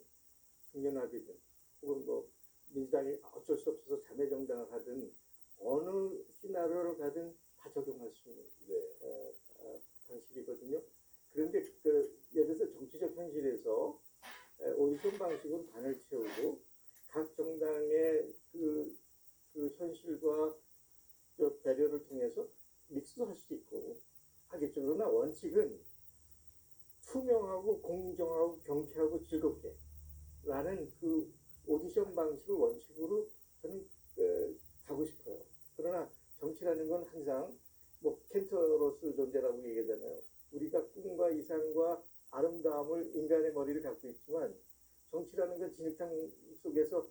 중연합이든 혹은 뭐 민주당이 어쩔 수 없어서 자매정당을 하든 어느 시나리오를 가든 다 적용할 수 있는 네. 방식이거든요. 그런데 예를 들어서 정치적 현실에서 오디션 방식은 반을 채우고 각 정당의 그 현실과 배려를 통해서 믹스도 할 수 있고 하겠죠. 그러나 원칙은 투명하고 공정하고 경쾌하고 즐겁게 라는 그 오디션 방식을 원칙으로 저는 가고 싶어요. 그러나 정치라는 건 항상 뭐 켄터로스 존재라고 얘기하잖아요. 우리가 꿈과 이상과 아름다움을 인간의 머리를 갖고 있지만 정치라는 건 진흙탕 속에서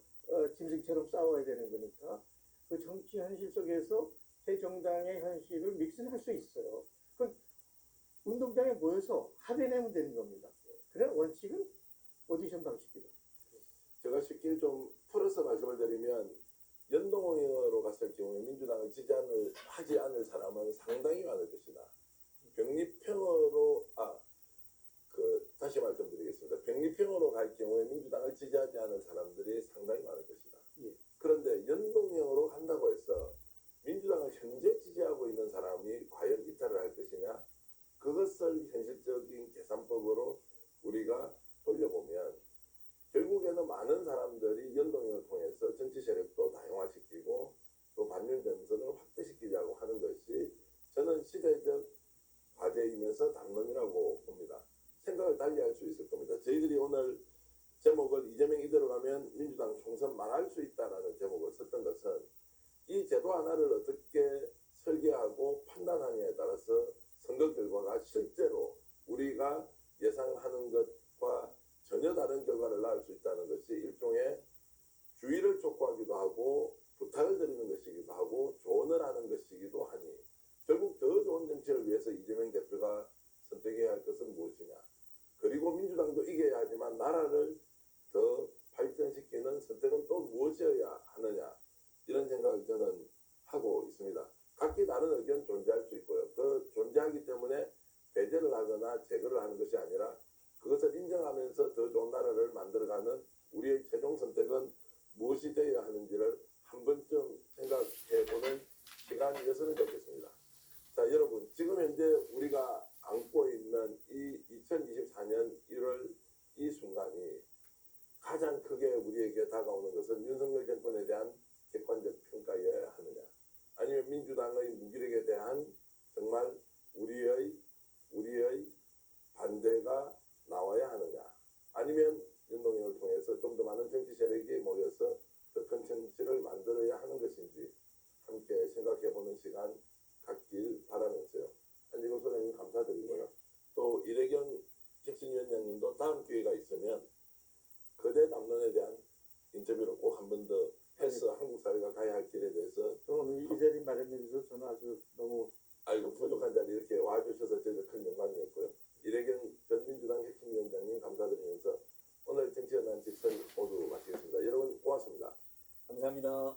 짐승처럼 싸워야 되는 거니까 그 정치 현실 속에서 새 정당의 현실을 믹스할 수 있어요. 그 운동장에 모여서 합의내면 되는 겁니다. 그래 원칙은 오디션 방식이다. 제가 쉽게 좀 풀어서 말씀을 드리면 연동형으로 갔을 경우에 민주당을 하지 않을 사람은 상당히 많을 것이다. 병립형으로 다시 말씀드리겠습니다. 병립형으로 갈 경우에 민주당을 지지하지 않을 사람들이 상당히 많을 것이다. 예. 그런데 연동형으로 간다고 해서 민주당을 현재 지지하고 있는 사람이 과연 이탈을 할 것이냐? 그것을 현실적인 계산법으로 우리가 돌려보면 결국에는 많은 사람들이 연동형을 통해서 정치 세력도 다양화시키고 또 반윤 전선을 확대시키자고 하는 것이 저는 시대적 과제이면서 당론이라고 봅니다. 생각을 달리할 수 있을 겁니다. 저희들이 오늘 제목을 이재명 이대로 가면 민주당 총선 망할 수 있다라는 제목을 썼던 것은 이 제도 하나를 어떻게 설계하고 판단하느냐에 따라서 선거 결과가 실제로 우리가 예상하는 것과 전혀 다른 결과를 낳을 수 있다는 것이 일종의 주의를 촉구하기도 하고 부탁을 드리는 것이기도 하고 조언을 하는 것이기도 하니 결국 더 좋은 정치를 위해서 이재명 대표가 선택해야 할 것은 무엇이냐. 그리고 민주당도 이겨야 하지만 나라를 더 발전시키는 선택은 또 무엇이어야 하느냐. 이런 생각을 저는 하고 있습니다. 각기 다른 의견 존재할 수 있고요. 그 존재하기 때문에 배제를 하거나 제거를 하는 것이 아니라 그것을 인정하면서 더 좋은 나라를 만들어가는 우리의 최종 선택은 무엇이 되어야 하는지를 한 번쯤 생각해보는 시간이었으면 좋겠습니다. 자, 여러분, 지금 현재 우리가 안고 있는 이 2024년 1월 이 순간이 가장 크게 우리에게 다가오는 것은 윤석열 정권에 대한 객관적 평가여야 하느냐, 아니면 민주당의 무기력에 대한 정말 우리의 반대가 나와야 하느냐, 아니면 연동형을 통해서 좀 더 많은 정치 세력이 모여서 더 큰 정치를 만들어야 하는 것인지 함께 생각해보는 시간 갖길 바라면서요. 안지국 소장님 감사드리고요. 또 이래견 혁신위원장님도 다음 기회가 있으면 거대 담론에 대한 인터뷰를 꼭 한 번 더 해서 한국 사회가 가야 할 길에 대해서 오늘 이 자리 마련해 주셔서 저는 아주 너무 부족한 자리 이렇게 와주셔서 저희도 큰 영광이었고요. 이래견 전 민주당 혁신위원장님 감사드리면서 오늘 정치연한 직설 모두 마치겠습니다. 여러분 고맙습니다. 감사합니다.